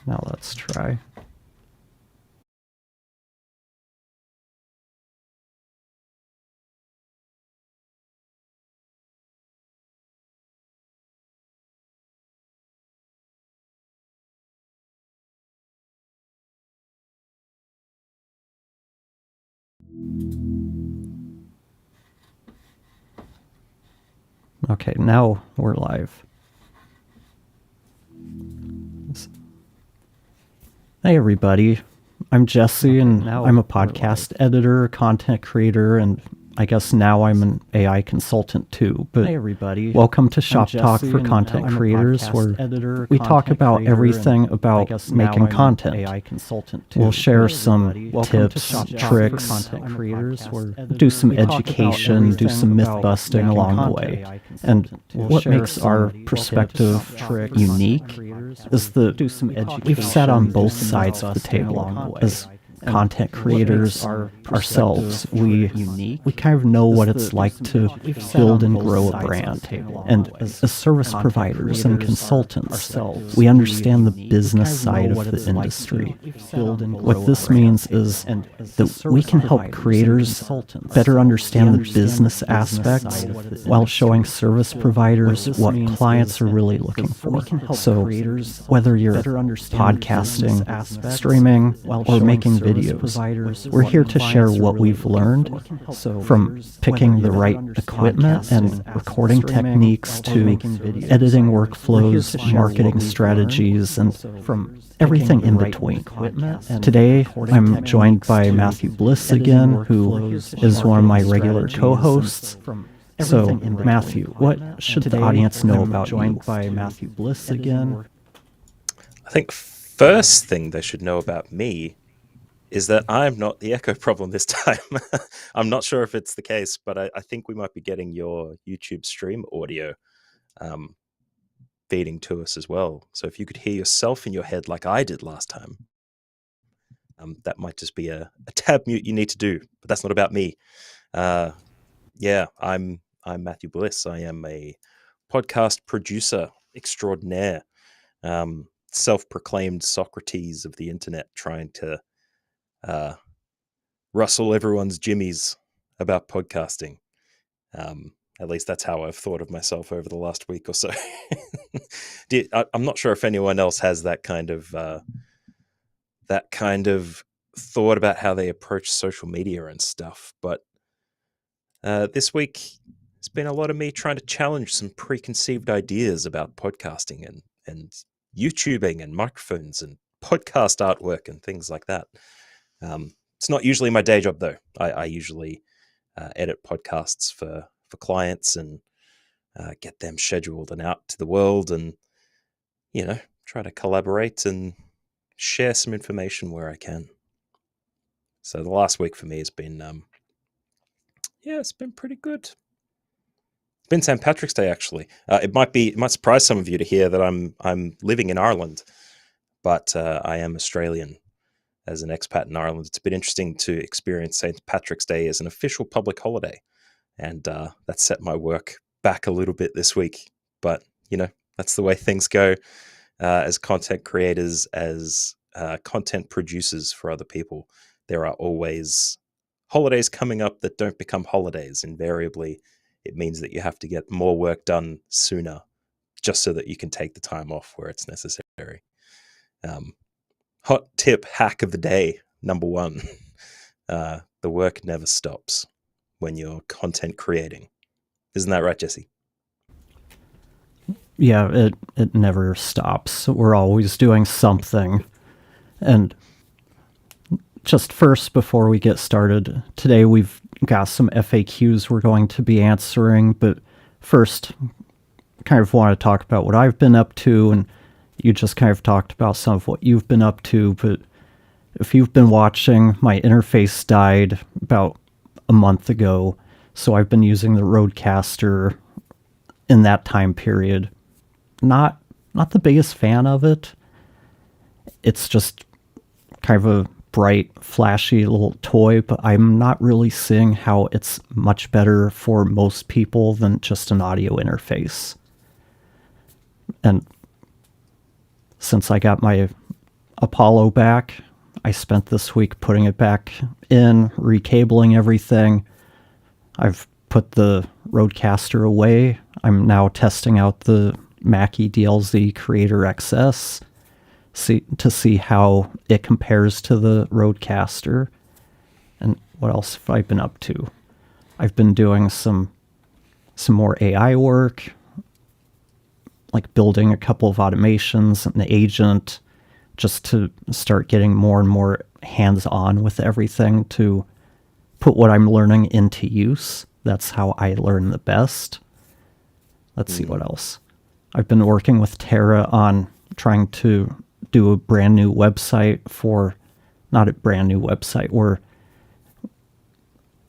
Now let's try. Okay, now we're live. Hey everybody, I'm Jesse, and I'm a podcast editor, content creator, and I guess now I'm an AI consultant too. But hey everybody, welcome to Shop Talk for Content Creators, where we talk about everything about making content. AI consultant too. We'll share some tips, tricks, content creators, do some education, do some myth busting along the way. And what makes our perspective unique is that we've sat on both sides of the table as content creators ourselves. We kind of know what it's like to build and grow a brand. And as service providers and consultants, we understand the business side of the industry. What this means is that we can help creators better understand the business aspects while showing service providers what clients are really looking for. So whether you're podcasting, streaming, or making videos, we're here to share what we've learned, from picking the right equipment and recording techniques to editing workflows, marketing strategies, and from everything in between. Today, I'm joined by Matthew Bliss again, who is one of my regular co-hosts. So, Matthew, what should the audience know about you? By Matthew Bliss again. I think first thing they should know about me is that I'm not the echo problem this time. I'm not sure if it's the case, but I think we might be getting your YouTube stream audio feeding to us as well. So if you could hear yourself in your head like I did last time, that might just be a tab mute you need to do, but that's not about me. Yeah, I'm Matthew Bliss. I am a podcast producer extraordinaire, self-proclaimed Socrates of the internet, trying to rustle everyone's jimmies about podcasting. At least that's how I've thought of myself over the last week or so. I'm not sure if anyone else has that kind of thought about how they approach social media and stuff. But this week, it's been a lot of me trying to challenge some preconceived ideas about podcasting and YouTubing and microphones and podcast artwork and things like that. It's not usually my day job, though. I usually edit podcasts for clients and get them scheduled and out to the world, and try to collaborate and share some information where I can. So the last week for me has been it's been pretty good. It's been St. Patrick's Day, actually. It might surprise some of you to hear that I'm living in Ireland, but I am Australian. As an expat in Ireland, it's been interesting to experience St. Patrick's Day as an official public holiday, and that set my work back a little bit this week. But that's the way things go as content creators, as content producers for other people. There are always holidays coming up that don't become holidays. Invariably, it means that you have to get more work done sooner, just so that you can take the time off where it's necessary. Hot tip hack of the day, number 1. The work never stops when you're content creating. Isn't that right, Jesse? Yeah, it never stops. We're always doing something. And just first, before we get started, today we've got some FAQs we're going to be answering. But first, kind of want to talk about what I've been up to, and you just kind of talked about some of what you've been up to. But if you've been watching, my interface died about a month ago, so I've been using the Rodecaster in that time period. Not the biggest fan of it. It's just kind of a bright, flashy little toy, but I'm not really seeing how it's much better for most people than just an audio interface. And since I got my Apollo back, I spent this week putting it back in, recabling everything. I've put the Rodecaster away. I'm now testing out the Mackie DLZ Creator XS to see how it compares to the Rodecaster. And what else have I been up to? I've been doing some more AI work, like building a couple of automations, an agent, just to start getting more and more hands-on with everything to put what I'm learning into use. That's how I learn the best. Let's see what else. I've been working with Tara on trying to do a brand new website not a brand new website, we're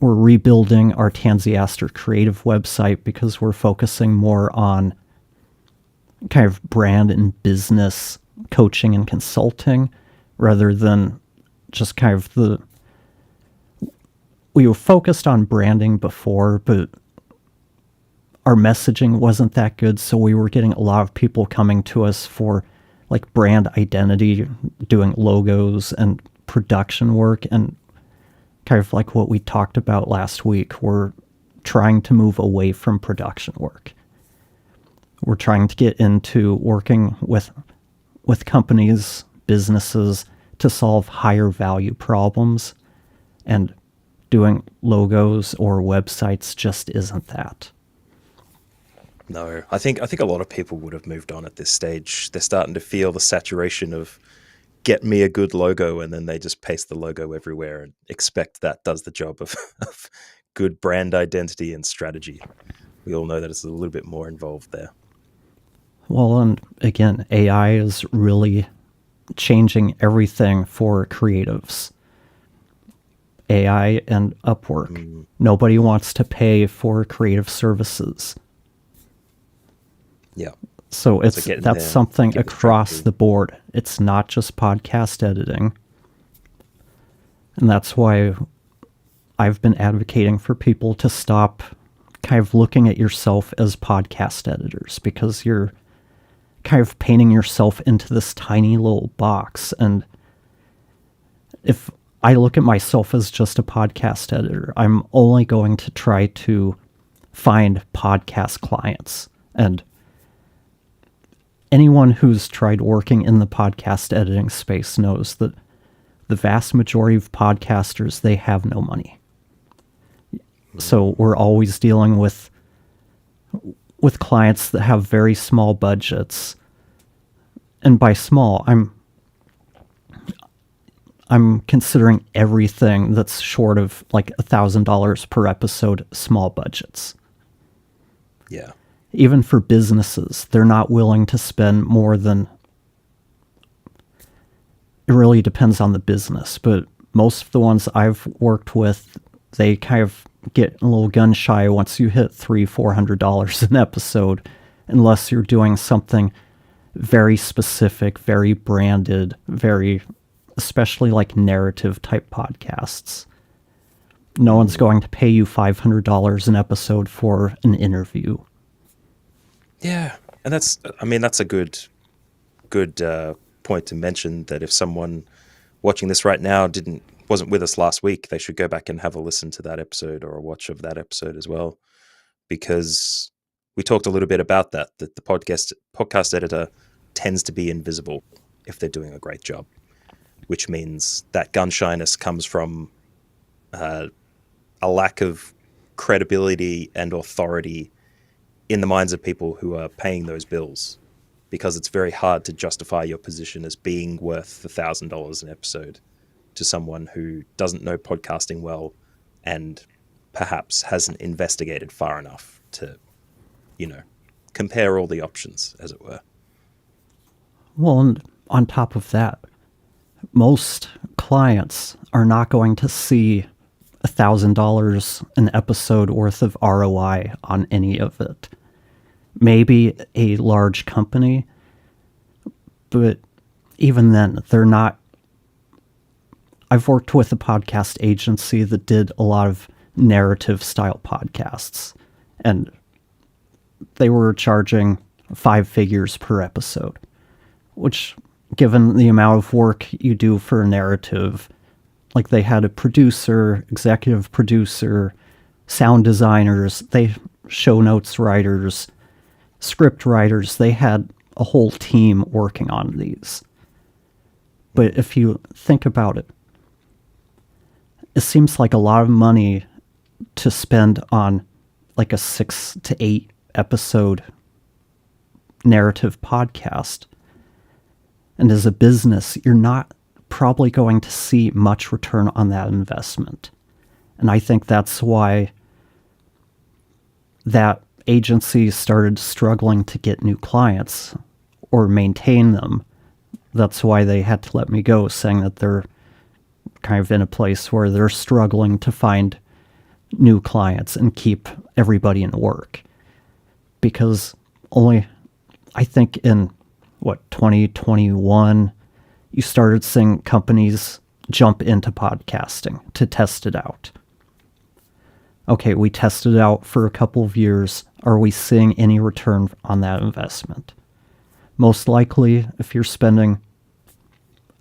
rebuilding our Tansiaster creative website because we're focusing more on kind of brand and business coaching and consulting rather than just kind of we were focused on branding before, but our messaging wasn't that good, so we were getting a lot of people coming to us for like brand identity, doing logos and production work, and kind of like what we talked about last week, we're trying to move away from production work. We're trying to get into working with companies, businesses to solve higher value problems, and doing logos or websites just isn't that. No, I think a lot of people would have moved on at this stage. They're starting to feel the saturation of get me a good logo, and then they just paste the logo everywhere and expect that does the job of good brand identity and strategy. We all know that it's a little bit more involved there. Well, and again, AI is really changing everything for creatives. AI and Upwork. Nobody wants to pay for creative services. Yeah. So that's something across the board. It's not just podcast editing. And that's why I've been advocating for people to stop kind of looking at yourself as podcast editors, because you're kind of painting yourself into this tiny little box. And if I look at myself as just a podcast editor, I'm only going to try to find podcast clients. And anyone who's tried working in the podcast editing space knows that the vast majority of podcasters, they have no money. So we're always dealing with clients that have very small budgets. And by small, I'm considering everything that's short of like $1,000 per episode small budgets. Yeah. Even for businesses, they're not willing to spend more than... It really depends on the business, but most of the ones I've worked with, they kind of get a little gun shy once you hit $300-400 an episode, unless you're doing something very specific, very branded, especially like narrative type podcasts. No one's going to pay you $500 an episode for an interview. Yeah, and that's a good point to mention, that if someone watching this right now wasn't with us last week, they should go back and have a listen to that episode or a watch of that episode as well, because we talked a little bit about that the podcast editor tends to be invisible if they're doing a great job, which means that gun shyness comes from a lack of credibility and authority in the minds of people who are paying those bills, because it's very hard to justify your position as being worth $1,000 an episode to someone who doesn't know podcasting well and perhaps hasn't investigated far enough to, compare all the options, as it were. Well, and on top of that, most clients are not going to see $1,000 an episode worth of ROI on any of it. Maybe a large company, but even then, they're not. I've worked with a podcast agency that did a lot of narrative style podcasts, and they were charging 5 figures per episode, which given the amount of work you do for a narrative, like they had a producer, executive producer, sound designers, show notes writers, script writers, they had a whole team working on these. But if you think about it, it seems like a lot of money to spend on like a 6 to 8 episode narrative podcast. And as a business, you're not probably going to see much return on that investment. And I think that's why that agency started struggling to get new clients or maintain them. That's why they had to let me go, saying that they're kind of in a place where they're struggling to find new clients and keep everybody in work. Because only, I think in 2021, you started seeing companies jump into podcasting to test it out. Okay, we tested it out for a couple of years. Are we seeing any return on that investment? Most likely, if you're spending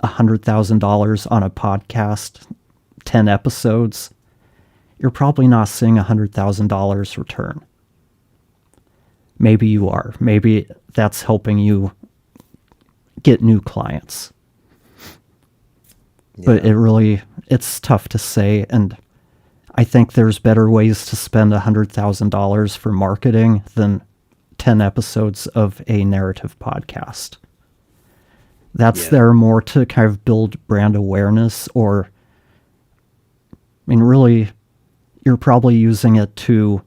$100,000 on a podcast, 10 episodes, you're probably not seeing $100,000 return. Maybe you are. Maybe that's helping you get new clients. Yeah. But it's tough to say, and I think there's better ways to spend $100,000 for marketing than 10 episodes of a narrative podcast. That's there more to kind of build brand awareness, or, I mean, really, you're probably using it to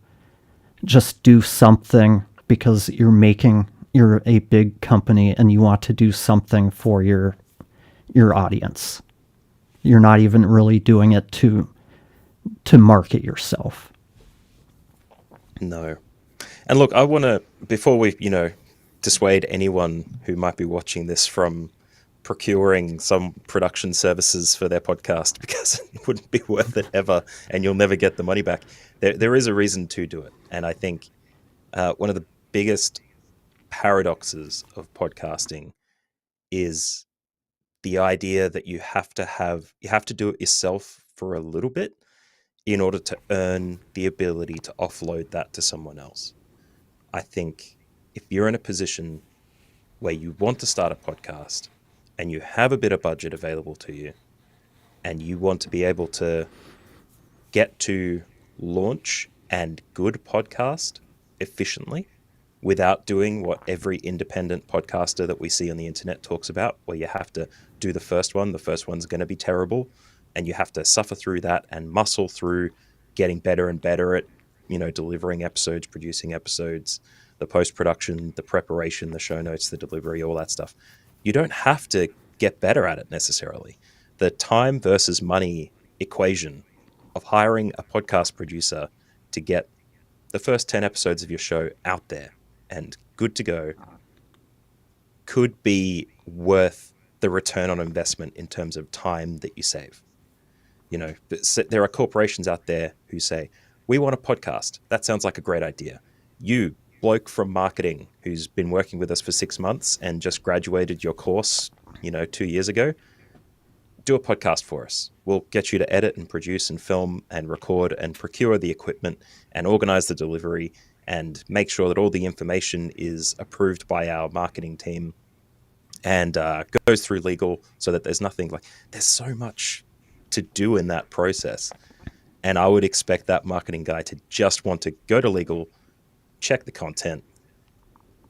just do something because you're a big company and you want to do something for your audience. You're not even really doing it to market yourself. No. And look, I want to, before we, dissuade anyone who might be watching this from procuring some production services for their podcast, because it wouldn't be worth it ever and you'll never get the money back. There is a reason to do it. And I think one of the biggest paradoxes of podcasting is the idea that you have to do it yourself for a little bit in order to earn the ability to offload that to someone else. I think if you're in a position where you want to start a podcast and you have a bit of budget available to you and you want to be able to get to launch and good podcast efficiently without doing what every independent podcaster that we see on the internet talks about, where you have to do the first one's going to be terrible, and you have to suffer through that and muscle through getting better and better at, delivering episodes, producing episodes, the post-production, the preparation, the show notes, the delivery, all that stuff. You don't have to get better at it necessarily. The time versus money equation of hiring a podcast producer to get the first 10 episodes of your show out there and good to go could be worth the return on investment in terms of time that you save. There are corporations out there who say, we want a podcast. That sounds like a great idea. You, bloke from marketing who's been working with us for 6 months and just graduated your course, 2 years ago, do a podcast for us. We'll get you to edit and produce and film and record and procure the equipment and organize the delivery and make sure that all the information is approved by our marketing team and goes through legal so that there's nothing there's so much to do in that process. And I would expect that marketing guy to just want to go to legal, check the content,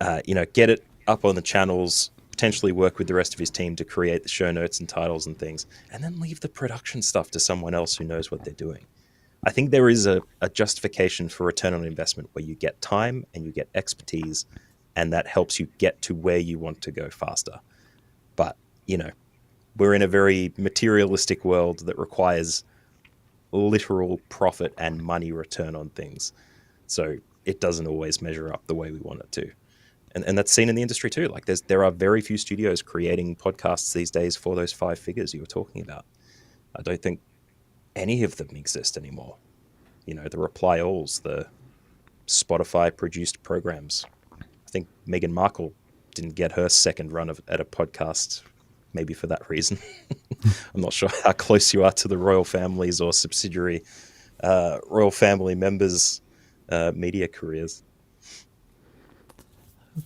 get it up on the channels, potentially work with the rest of his team to create the show notes and titles and things, and then leave the production stuff to someone else who knows what they're doing. I think there is a justification for return on investment where you get time and you get expertise, and that helps you get to where you want to go faster. But, we're in a very materialistic world that requires literal profit and money return on things. So it doesn't always measure up the way we want it to. And that's seen in the industry too. There are very few studios creating podcasts these days for those 5 figures you were talking about. I don't think any of them exist anymore. The Reply Alls, the Spotify produced programs. I think Meghan Markle didn't get her second run at a podcast maybe for that reason. I'm not sure how close you are to the royal families or subsidiary royal family members' media careers.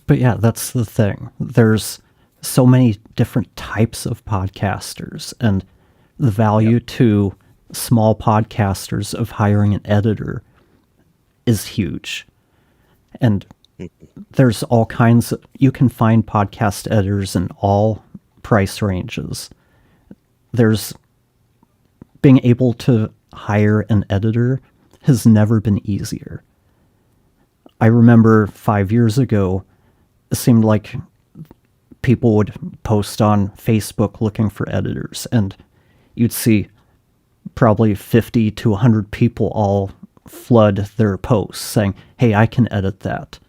But yeah, that's the thing. There's so many different types of podcasters, and the value to small podcasters of hiring an editor is huge. And there's all kinds of, you can find podcast editors in all price ranges. There's being able to hire an editor has never been easier. I remember 5 years ago, it seemed like people would post on Facebook looking for editors, and you'd see probably 50 to 100 people all flood their posts saying, hey, I can edit that.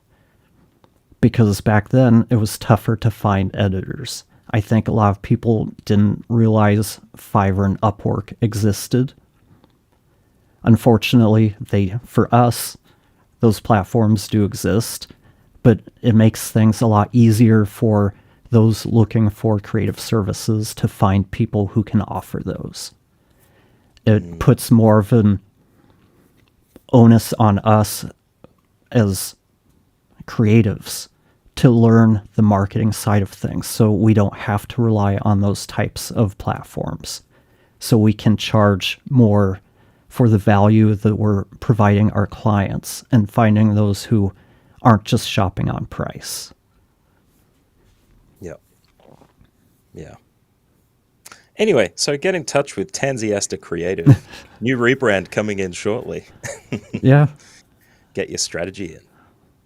Because back then, it was tougher to find editors. I think a lot of people didn't realize Fiverr and Upwork existed. Unfortunately, for us, those platforms do exist, but it makes things a lot easier for those looking for creative services to find people who can offer those. It puts more of an onus on us as creatives to learn the marketing side of things, so we don't have to rely on those types of platforms. So we can charge more for the value that we're providing our clients and finding those who aren't just shopping on price. Yeah. Yeah. Anyway, so get in touch with Tansiasta Creative. New rebrand coming in shortly. Yeah. Get your strategy in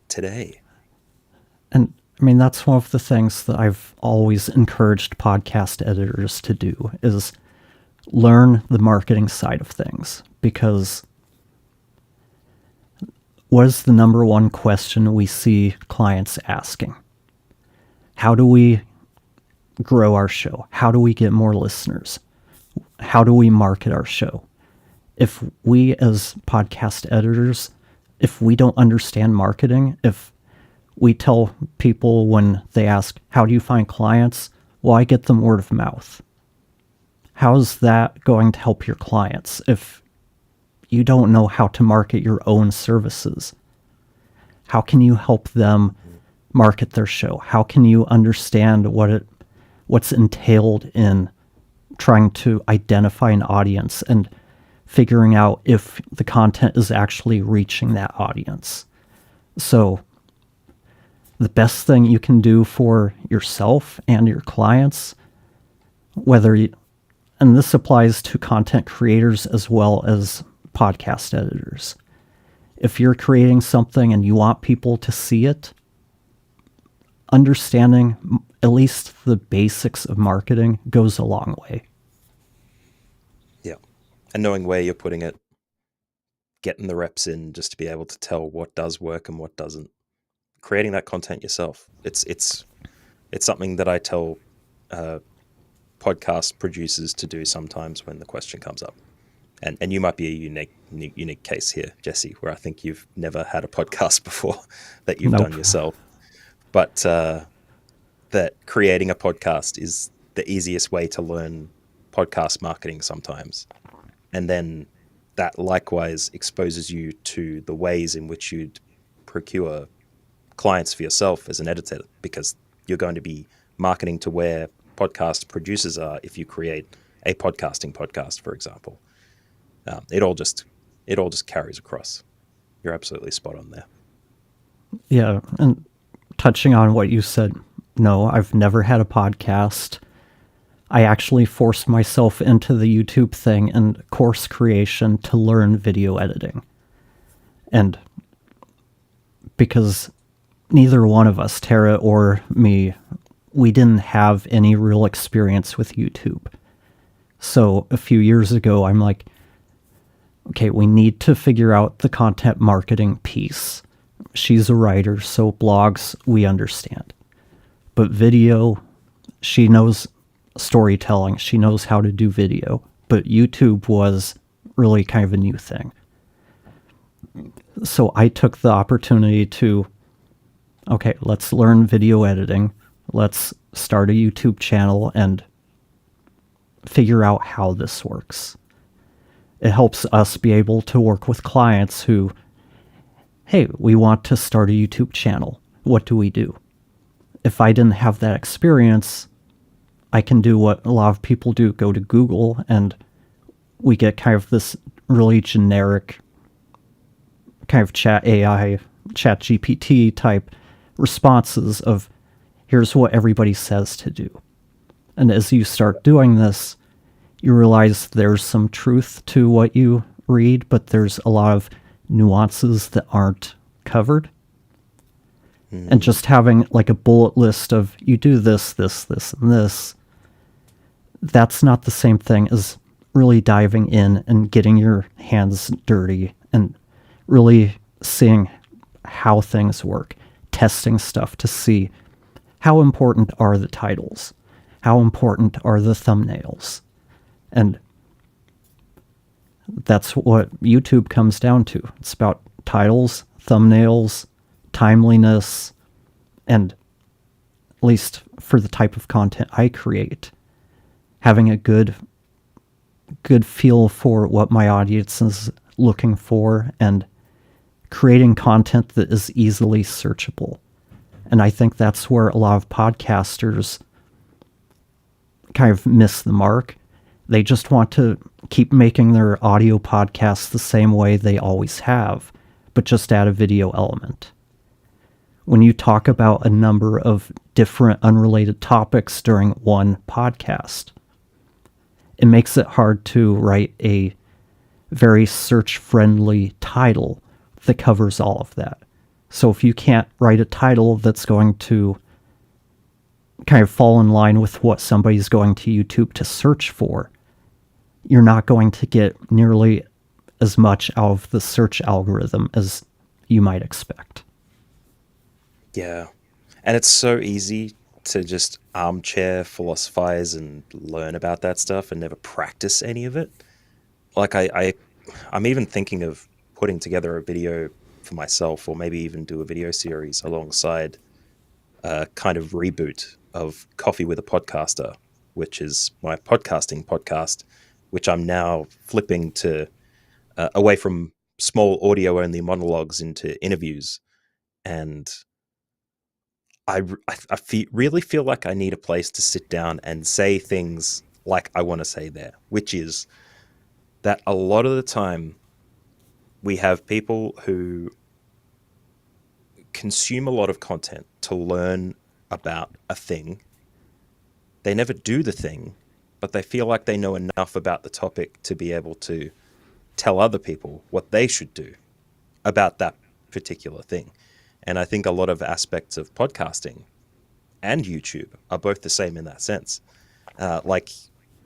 today. And I mean, that's one of the things that I've always encouraged podcast editors to do is learn the marketing side of things, because what is the number one question we see clients asking? How do we grow our show? How do we get more listeners? How do we market our show? If we as podcast editors, if we don't understand marketing, if we tell people when they ask, how do you find clients? Well, I get them word of mouth. How's that going to help your clients if you don't know how to market your own services? How can you help them market their show? How can you understand what's entailed in trying to identify an audience and figuring out if the content is actually reaching that audience? So the best thing you can do for yourself and your clients, and this applies to content creators as well as podcast editors. If you're creating something and you want people to see it, understanding at least the basics of marketing goes a long way. Yeah. And knowing where you're putting it, getting the reps in just to be able to tell what does work and what doesn't. Creating that content yourself. It's something that I tell podcast producers to do sometimes when the question comes up. And you might be a unique case here, Jesse, where I think you've never had a podcast before that you've done yourself. But that creating a podcast is the easiest way to learn podcast marketing sometimes. And then that likewise exposes you to the ways in which you'd procure clients for yourself as an editor, because you're going to be marketing to where podcast producers are if you create a podcasting podcast, for example. It all just carries across. You're absolutely spot on there. Yeah, and touching on what you said, no, I've never had a podcast. I actually forced myself into the YouTube thing and course creation to learn video editing. And because neither one of us, Tara or me, we didn't have any real experience with YouTube. So a few years ago, I'm like, okay, we need to figure out the content marketing piece. She's a writer, so blogs, we understand. But video, she knows storytelling. She knows how to do video. But YouTube was really kind of a new thing. So I took the opportunity to, okay, let's learn video editing. Let's start a YouTube channel and figure out how this works. It helps us be able to work with clients who, hey, we want to start a YouTube channel. What do we do? If I didn't have that experience, I can do what a lot of people do, go to Google, and we get kind of this really generic kind of chat AI, chat GPT type responses of, here's what everybody says to do. And as you start doing this, you realize there's some truth to what you read, but there's a lot of nuances that aren't covered. And just having like a bullet list of, you do this, this, this, and this, that's not the same thing as really diving in and getting your hands dirty and really seeing how things work, testing stuff to see how important are the titles, how important are the thumbnails. And that's what YouTube comes down to. It's about titles, thumbnails, timeliness, and at least for the type of content I create, having a good feel for what my audience is looking for and creating content that is easily searchable. And I think that's where a lot of podcasters kind of miss the mark. They just want to keep making their audio podcasts the same way they always have, but just add a video element. When you talk about a number of different unrelated topics during one podcast, it makes it hard to write a very search-friendly title that covers all of that. So if you can't write a title that's going to kind of fall in line with what somebody's going to YouTube to search for, you're not going to get nearly as much out of the search algorithm as you might expect. Yeah. And it's so easy to just armchair philosophize and learn about that stuff and never practice any of it. Like I'm even thinking of putting together a video for myself, or maybe even do a video series alongside a kind of reboot of Coffee with a Podcaster, which is my podcasting podcast, which I'm now flipping to away from small audio only monologues into interviews. And I really feel like I need a place to sit down and say things like I want to say there, which is that a lot of the time we have people who consume a lot of content to learn about a thing. They never do the thing, but they feel like they know enough about the topic to be able to tell other people what they should do about that particular thing. And I think a lot of aspects of podcasting and YouTube are both the same in that sense. Like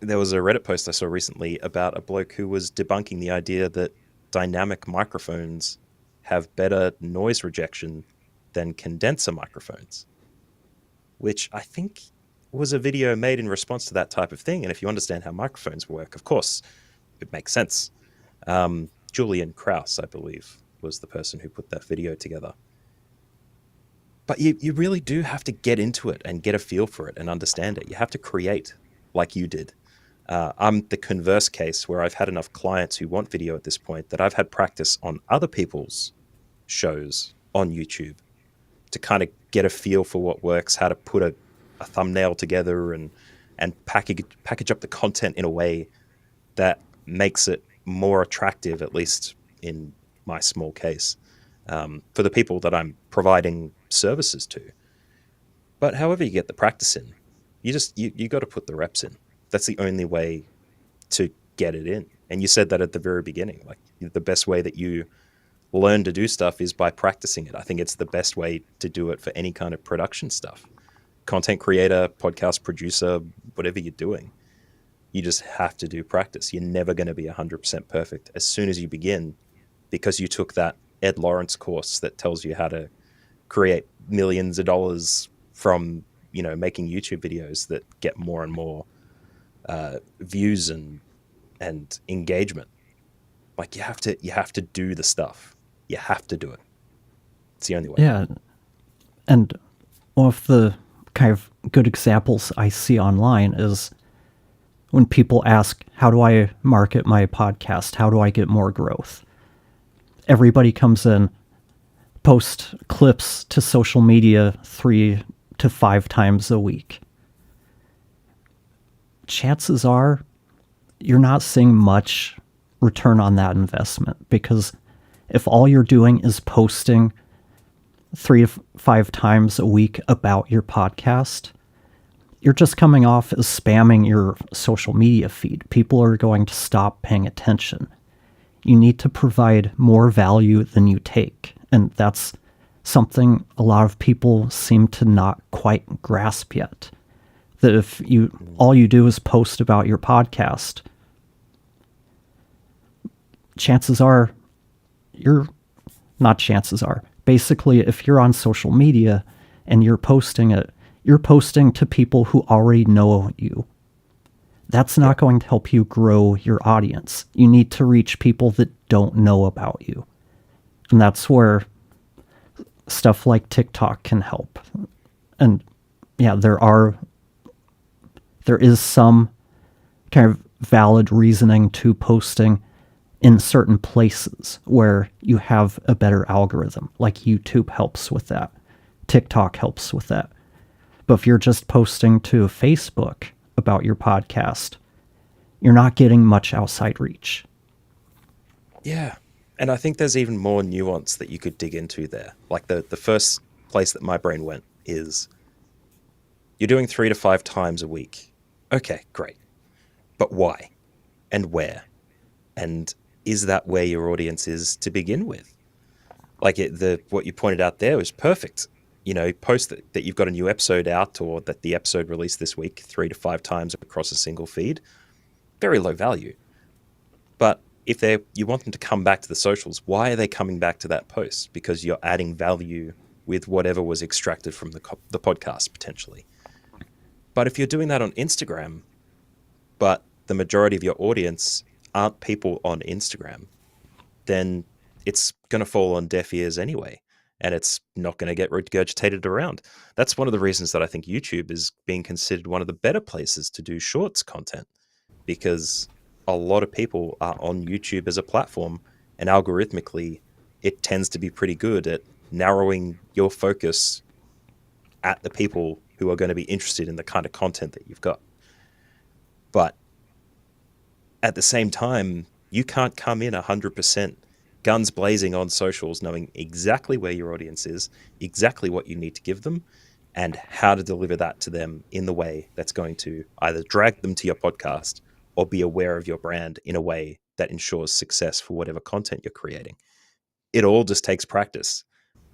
there was a Reddit post I saw recently about a bloke who was debunking the idea that dynamic microphones have better noise rejection than condenser microphones, which I think was a video made in response to that type of thing. And if you understand how microphones work, of course, it makes sense. Julian Krause, I believe, was the person who put that video together. But you really do have to get into it and get a feel for it and understand it. You have to create like you did. I'm the converse case where I've had enough clients who want video at this point that I've had practice on other people's shows on YouTube to kind of get a feel for what works, how to put a thumbnail together and package up the content in a way that makes it more attractive, at least in my small case, for the people that I'm providing services to. But however you get the practice in, you got to put the reps in. That's the only way to get it in. And you said that at the very beginning, like the best way that you learn to do stuff is by practicing it. I think it's the best way to do it for any kind of production stuff. Content creator, podcast producer, whatever you're doing, you just have to do practice. You're never going to be 100% perfect as soon as you begin, because you took that Ed Lawrence course that tells you how to create millions of dollars from, making YouTube videos that get more and more views and engagement. Like you have to do the stuff. You have to do it. It's the only way. Yeah. And one of the kind of good examples I see online is when people ask, how do I market my podcast? How do I get more growth? Everybody comes in, post clips to social media 3 to 5 times a week. Chances are you're not seeing much return on that investment, because if all you're doing is posting 3 to 5 times a week about your podcast, you're just coming off as spamming your social media feed. People are going to stop paying attention. You need to provide more value than you take. And that's something a lot of people seem to not quite grasp yet. That if all you do is post about your podcast, basically, if you're on social media and you're posting it, you're posting to people who already know you. That's not going to help you grow your audience. You need to reach people that don't know about you. And that's where stuff like TikTok can help. And yeah, there is some kind of valid reasoning to posting in certain places where you have a better algorithm. Like YouTube helps with that. TikTok helps with that. But if you're just posting to Facebook about your podcast, you're not getting much outside reach. Yeah. And I think there's even more nuance that you could dig into there. Like the first place that my brain went is, you're doing 3 to 5 times a week. Okay, great. But why? And where? And is that where your audience is to begin with? Like what you pointed out there was perfect. Post that you've got a new episode out, or that the episode released this week 3 to 5 times across a single feed. Very low value. But if you want them to come back to the socials, why are they coming back to that post? Because you're adding value with whatever was extracted from the podcast, potentially. But if you're doing that on Instagram, but the majority of your audience aren't people on Instagram, then it's going to fall on deaf ears anyway, and it's not going to get regurgitated around. That's one of the reasons that I think YouTube is being considered one of the better places to do shorts content, because a lot of people are on YouTube as a platform, and algorithmically, it tends to be pretty good at narrowing your focus at the people who are going to be interested in the kind of content that you've got. But at the same time, you can't come in 100% guns blazing on socials, knowing exactly where your audience is, exactly what you need to give them, and how to deliver that to them in the way that's going to either drag them to your podcast or be aware of your brand in a way that ensures success for whatever content you're creating. It all just takes practice.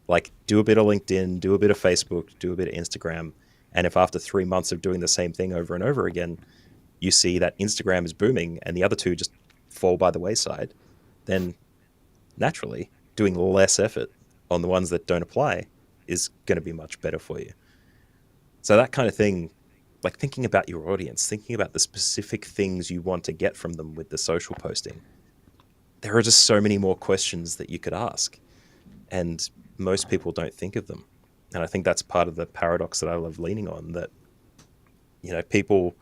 Like, do a bit of LinkedIn, do a bit of Facebook, do a bit of Instagram. And if after 3 months of doing the same thing over and over again, you see that Instagram is booming and the other two just fall by the wayside, then naturally doing less effort on the ones that don't apply is going to be much better for you. So that kind of thing, like thinking about your audience, thinking about the specific things you want to get from them with the social posting, there are just so many more questions that you could ask, and most people don't think of them. And I think that's part of the paradox that I love leaning on, that, people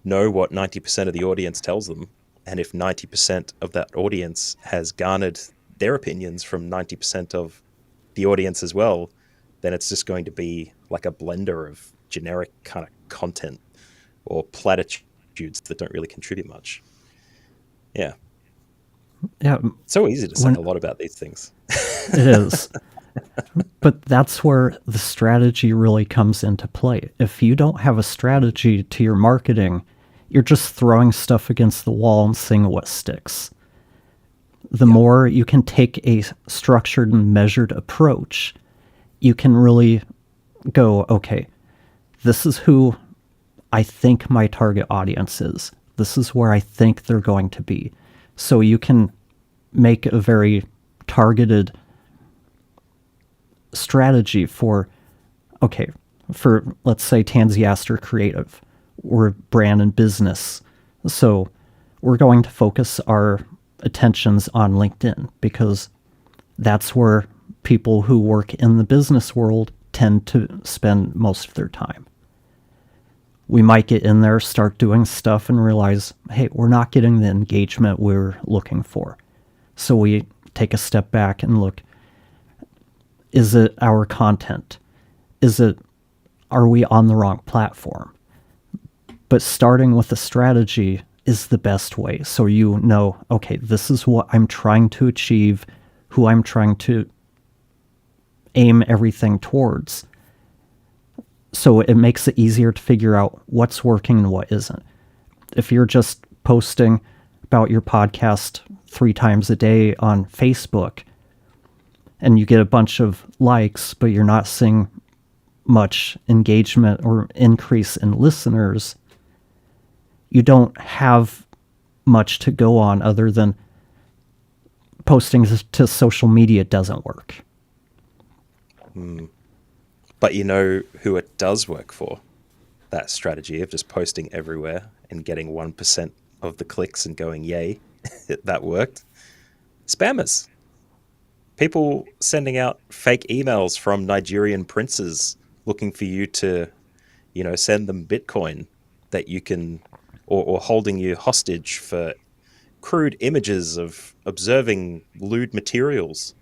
know what 90% of the audience tells them. And if 90% of that audience has garnered their opinions from 90% of the audience as well, then it's just going to be like a blender of generic kind of content or platitudes that don't really contribute much. Yeah. Yeah. It's so easy to say a lot about these things. It is. But that's where the strategy really comes into play. If you don't have a strategy to your marketing, you're just throwing stuff against the wall and seeing what sticks. The more you can take a structured and measured approach, you can really go, okay, this is who I think my target audience is. This is where I think they're going to be. So you can make a very targeted strategy for let's say Tansy Aster Creative. We're brand and business. So we're going to focus our attentions on LinkedIn, because that's where people who work in the business world tend to spend most of their time. We might get in there, start doing stuff, and realize, hey, we're not getting the engagement we're looking for. So we take a step back and look, is it our content? Are we on the wrong platform? But starting with a strategy is the best way. So you know, okay, this is what I'm trying to achieve, who I'm trying to aim everything towards. So it makes it easier to figure out what's working and what isn't. If you're just posting about your podcast 3 times a day on Facebook and you get a bunch of likes, but you're not seeing much engagement or increase in listeners, you don't have much to go on other than posting to social media doesn't work. But you know who it does work for? That strategy of just posting everywhere and getting 1% of the clicks and going, yay, that worked. Spammers. People sending out fake emails from Nigerian princes looking for you to, send them Bitcoin that you can, or holding you hostage for crude images of observing lewd materials.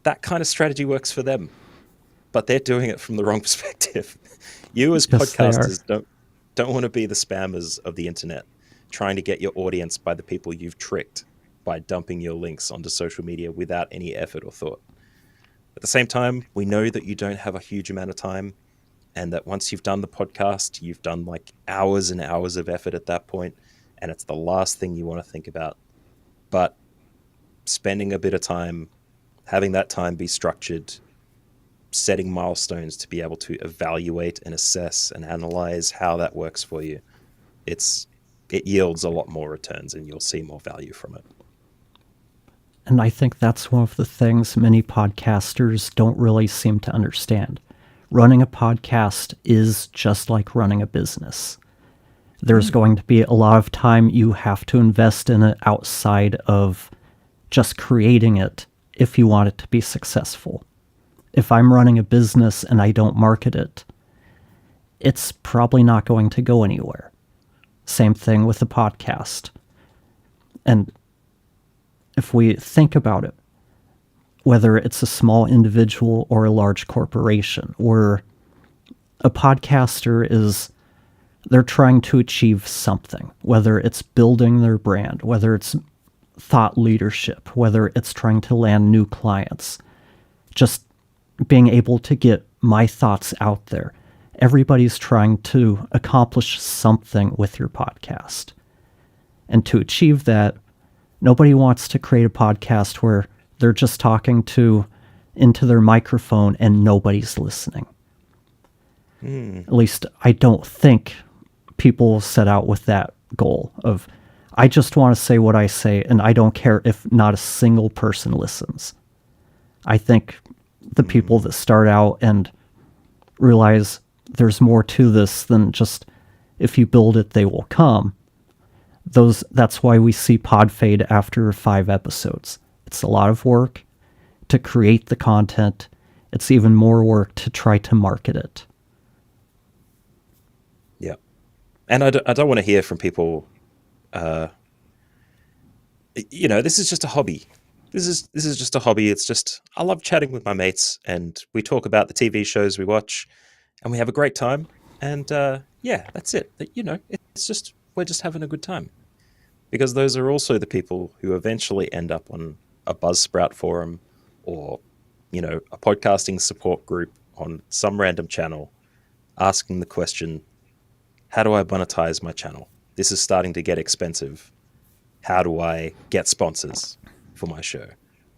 That kind of strategy works for them, but they're doing it from the wrong perspective. You as podcasters don't want to be the spammers of the internet, trying to get your audience by the people you've tricked by dumping your links onto social media without any effort or thought. At the same time, we know that you don't have a huge amount of time, and that once you've done the podcast, you've done like hours and hours of effort at that point, and it's the last thing you want to think about. But spending a bit of time, having that time be structured, setting milestones to be able to evaluate and assess and analyze how that works for you, it yields a lot more returns and you'll see more value from it. And I think that's one of the things many podcasters don't really seem to understand. Running a podcast is just like running a business. There's going to be a lot of time you have to invest in it outside of just creating it if you want it to be successful. If I'm running a business and I don't market it, it's probably not going to go anywhere. Same thing with a podcast. And if we think about it, whether it's a small individual or a large corporation, or a podcaster they're trying to achieve something, whether it's building their brand, whether it's thought leadership, whether it's trying to land new clients, just being able to get my thoughts out there. Everybody's trying to accomplish something with your podcast. And to achieve that, nobody wants to create a podcast where they're just talking into their microphone and nobody's listening. At least I don't think people set out with that goal of, I just want to say what I say and I don't care if not a single person listens. I think the people that start out and realize there's more to this than just if you build it, they will come. That's why we see pod fade after 5 episodes. It's a lot of work to create the content. It's even more work to try to market it. Yeah. And I don't want to hear from people, this is just a hobby. This is just a hobby. It's just, I love chatting with my mates and we talk about the TV shows we watch and we have a great time. And that's it. It's just, we're just having a good time. Because those are also the people who eventually end up on a Buzzsprout forum or, a podcasting support group on some random channel asking the question, how do I monetize my channel? This is starting to get expensive. How do I get sponsors for my show?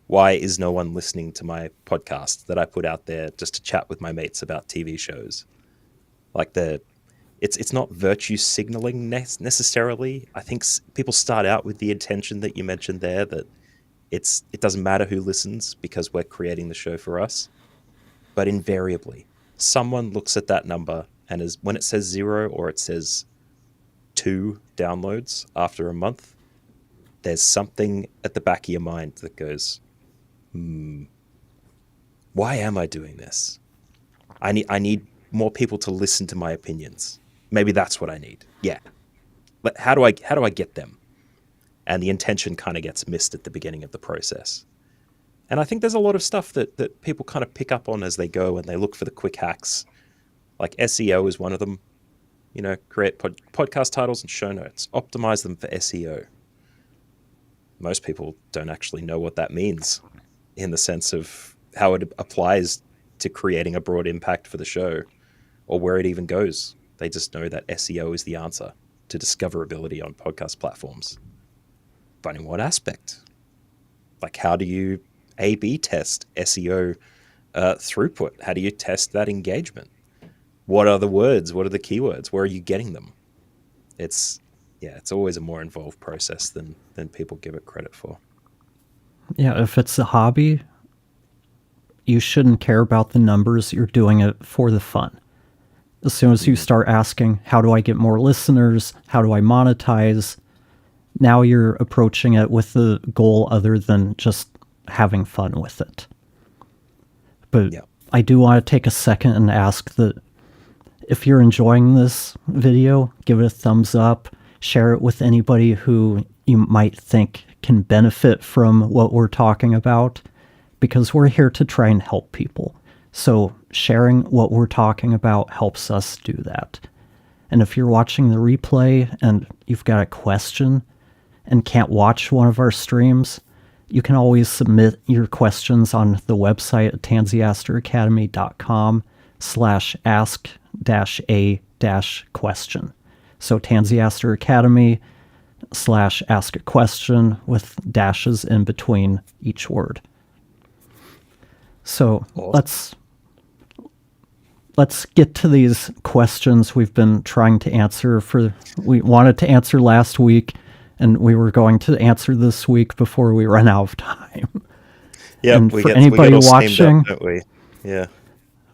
Why is no one listening to my podcast that I put out there just to chat with my mates about TV shows? Like it's not virtue signaling necessarily. I think people start out with the intention that you mentioned there, that it doesn't matter who listens because we're creating the show for us. But invariably, someone looks at that number and when it says 0 or it says 2 downloads after a month, there's something at the back of your mind that goes, why am I doing this? I need more people to listen to my opinions. maybe that's what I need. Yeah. But how do I get them? And the intention kind of gets missed at the beginning of the process. And I think there's a lot of stuff that people kind of pick up on as they go and they look for the quick hacks. Like SEO is one of them. Create podcast titles and show notes. Optimize them for SEO. Most people don't actually know what that means in the sense of how it applies to creating a broad impact for the show or where it even goes. They just know that SEO is the answer to discoverability on podcast platforms. But in what aspect? Like, how do you A/B test SEO throughput? How do you test that engagement? What are the words? What are the keywords? Where are you getting them? It's always a more involved process than people give it credit for. Yeah, if it's a hobby, you shouldn't care about the numbers. You're doing it for the fun. As soon as you start asking, how do I get more listeners? How do I monetize? Now you're approaching it with the goal other than just having fun with it. But yeah. I do want to take a second and ask that if you're enjoying this video, give it a thumbs up, share it with anybody who you might think can benefit from what we're talking about, because we're here to try and help people. So sharing what we're talking about helps us do that. And if you're watching the replay and you've got a question and can't watch one of our streams, you can always submit your questions on the website at tansiasteracademy.com/ask-a-question. So Tansiaster Academy/ask a question with dashes in between each word. So awesome. Let's get to these questions we've been trying to answer. We wanted to answer last week, and we were going to answer this week before we run out of time. Yeah, and for anybody watching, up, don't we? Yeah.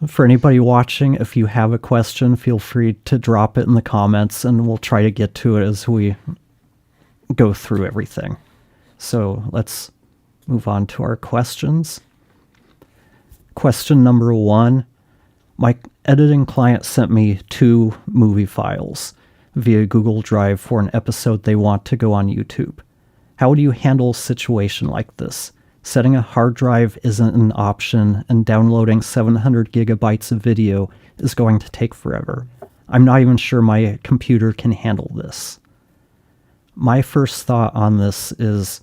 For anybody watching, if you have a question, feel free to drop it in the comments, and we'll try to get to it as we go through everything. So let's move on to our questions. Question number 1. My editing client sent me 2 movie files via Google Drive for an episode they want to go on YouTube. How would you handle a situation like this? Setting a hard drive isn't an option, and downloading 700 gigabytes of video is going to take forever. I'm not even sure my computer can handle this. My first thought on this is,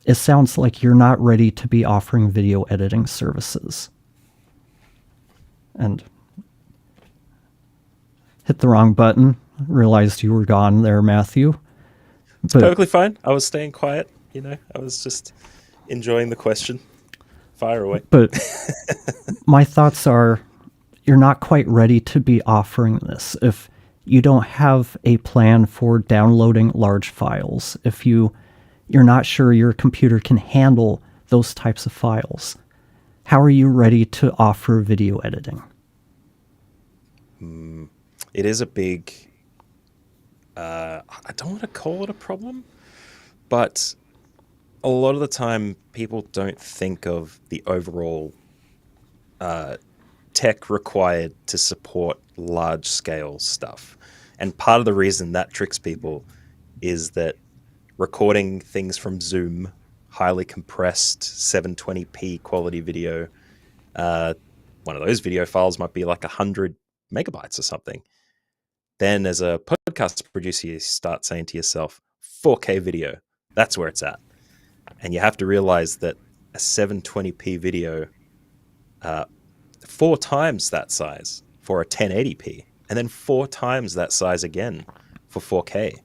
it sounds like you're not ready to be offering video editing services. And hit the wrong button. Realized you were gone there, Matthew. It's perfectly fine. I was staying quiet. I was just enjoying the question. Fire away. But my thoughts are, you're not quite ready to be offering this. If you don't have a plan for downloading large files, if you're not sure your computer can handle those types of files, how are you ready to offer video editing? It is a big, I don't want to call it a problem, but a lot of the time people don't think of the overall tech required to support large scale stuff. And part of the reason that tricks people is that recording things from Zoom, highly compressed 720p quality video, one of those video files might be like 100 megabytes or something. Then as a podcast producer, you start saying to yourself, 4K video, that's where it's at. And you have to realize that a 720p video, 4 times that size for a 1080p, and then 4 times that size again for 4K.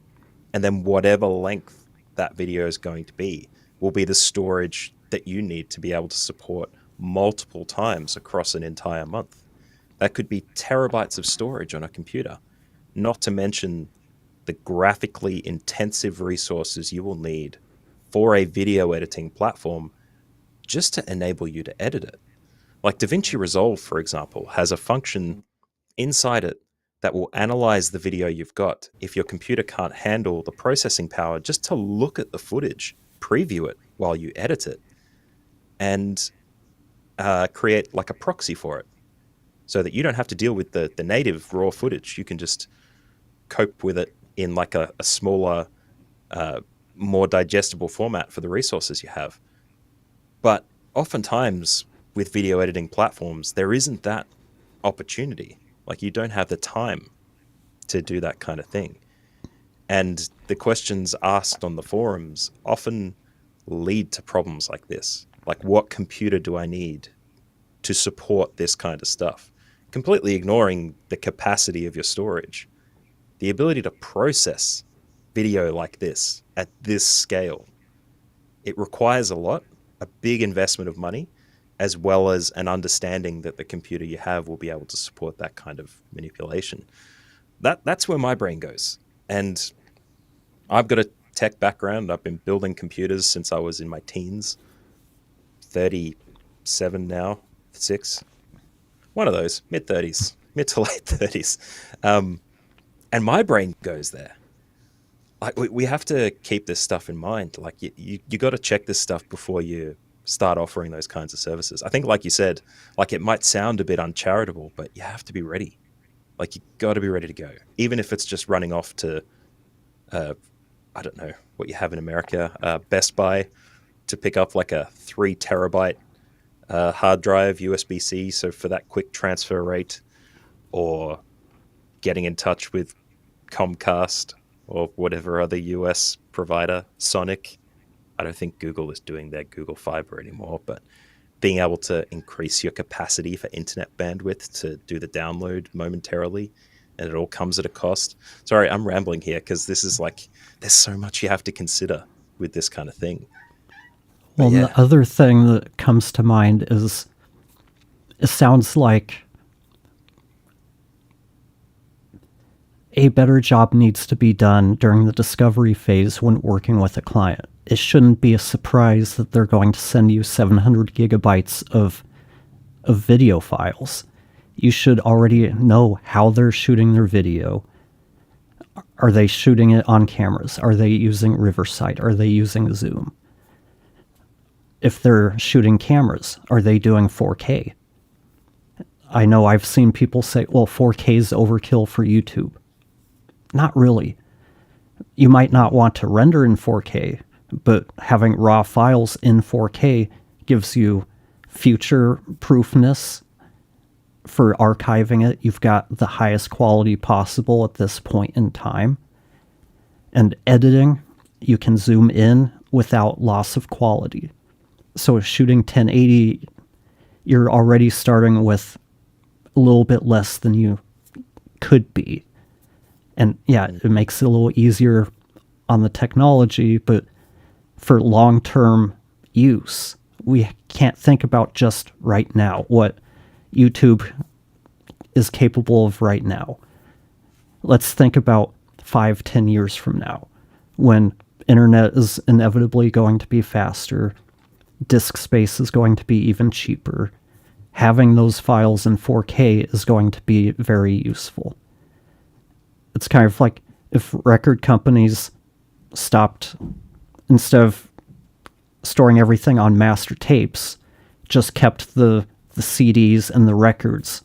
And then whatever length that video is going to be will be the storage that you need to be able to support multiple times across an entire month. That could be terabytes of storage on a computer, not to mention the graphically intensive resources you will need for a video editing platform just to enable you to edit it. Like DaVinci Resolve, for example, has a function inside it that will analyze the video you've got if your computer can't handle the processing power just to look at the footage, preview it while you edit it, and create like a proxy for it. so that you don't have to deal with the native raw footage. You can just cope with it in like a smaller, more digestible format for the resources you have. But oftentimes with video editing platforms, there isn't that opportunity. Like, you don't have the time to do that kind of thing. And the questions asked on the forums often lead to problems like this. Like, what computer do I need to support this kind of stuff? Completely ignoring the capacity of your storage. The ability to process video like this at this scale, it requires a big investment of money, as well as an understanding that the computer you have will be able to support that kind of manipulation. That's where my brain goes. And I've got a tech background. I've been building computers since I was in my teens, 37 now, 6. One of those, mid-30s, mid to late 30s. And my brain goes there. Like, we have to keep this stuff in mind. Like, you got to check this stuff before you start offering those kinds of services. I think, like you said, like, it might sound a bit uncharitable, but you have to be ready. Like, you got to be ready to go. Even if it's just running off to, I don't know what you have in America, Best Buy, to pick up like a 3 terabyte hard drive, USB-C, so for that quick transfer rate, or getting in touch with Comcast or whatever other US provider, Sonic. I don't think Google is doing their Google Fiber anymore, but being able to increase your capacity for internet bandwidth to do the download momentarily, and it all comes at a cost. Sorry, I'm rambling here because this is like, there's so much you have to consider with this kind of thing. Well, yeah. The other thing that comes to mind is, it sounds like a better job needs to be done during the discovery phase when working with a client. It shouldn't be a surprise that they're going to send you 700 gigabytes of video files. You should already know how they're shooting their video. Are they shooting it on cameras? Are they using Riverside? Are they using Zoom? If they're shooting cameras, are they doing 4K? I know I've seen people say, well, 4K is overkill for YouTube. Not really. You might not want to render in 4K, but having raw files in 4K gives you future proofness for archiving it. You've got the highest quality possible at this point in time. And editing, you can zoom in without loss of quality. So shooting 1080, you're already starting with a little bit less than you could be. And yeah, it makes it a little easier on the technology, but for long-term use, we can't think about just right now, what YouTube is capable of right now. Let's think about 5-10 years from now, when internet is inevitably going to be faster, disk space is going to be even cheaper. Having those files in 4K is going to be very useful. It's kind of like if record companies stopped, instead of storing everything on master tapes, just kept the CDs and the records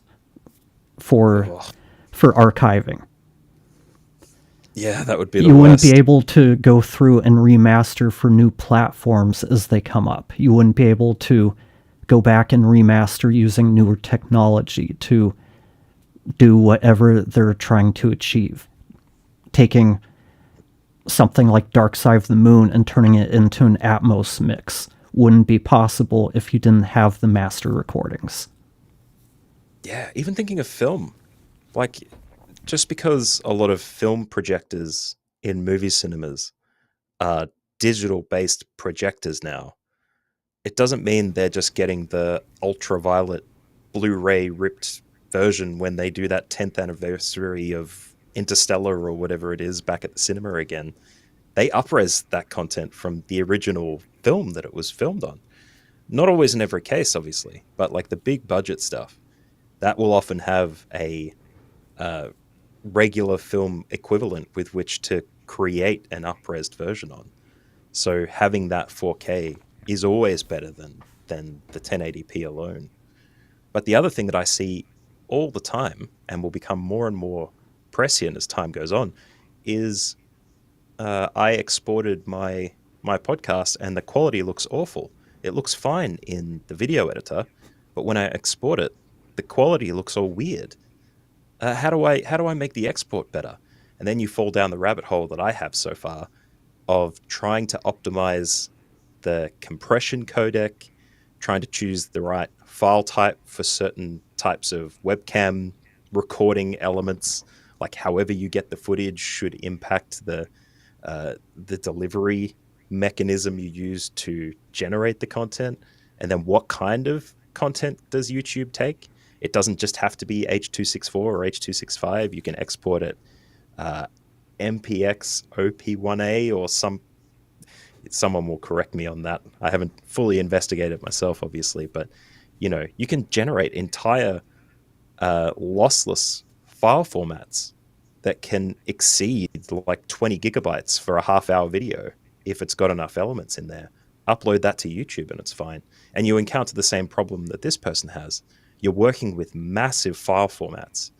for archiving. Yeah, that would be the You worst. wouldn't be able to go through and remaster for new platforms as they come up. You wouldn't be able to go back and remaster using newer technology to do whatever they're trying to achieve. Taking something like Dark Side of the Moon and turning it into an Atmos mix wouldn't be possible if you didn't have the master recordings. Yeah, even thinking of film. Like, just because a lot of film projectors in movie cinemas are digital-based projectors now, it doesn't mean they're just getting the ultraviolet Blu-ray ripped version when they do that 10th anniversary of Interstellar or whatever it is back at the cinema again. They up-res that content from the original film that it was filmed on. Not always in every case, obviously, but like the big budget stuff, that will often have a regular film equivalent with which to create an up-resed version on. So having that 4K is always better than the 1080p alone. But the other thing that I see all the time and will become more and more prescient as time goes on is I exported my podcast and the quality looks awful. It looks fine in the video editor, but when I export it, the quality looks all weird. How do I make the export better? And then you fall down the rabbit hole that I have so far of trying to optimize the compression codec, trying to choose the right file type for certain types of webcam recording elements, like however you get the footage should impact the delivery mechanism you use to generate the content, and then what kind of content does YouTube take. It doesn't just have to be H.264 or H.265. You can export it MPX OP1A or someone will correct me on that. I haven't fully investigated myself, obviously, but you can generate entire lossless file formats that can exceed like 20 gigabytes for a half-hour video if it's got enough elements in there. Upload that to YouTube and it's fine. And you encounter the same problem that this person has. You're working with massive file formats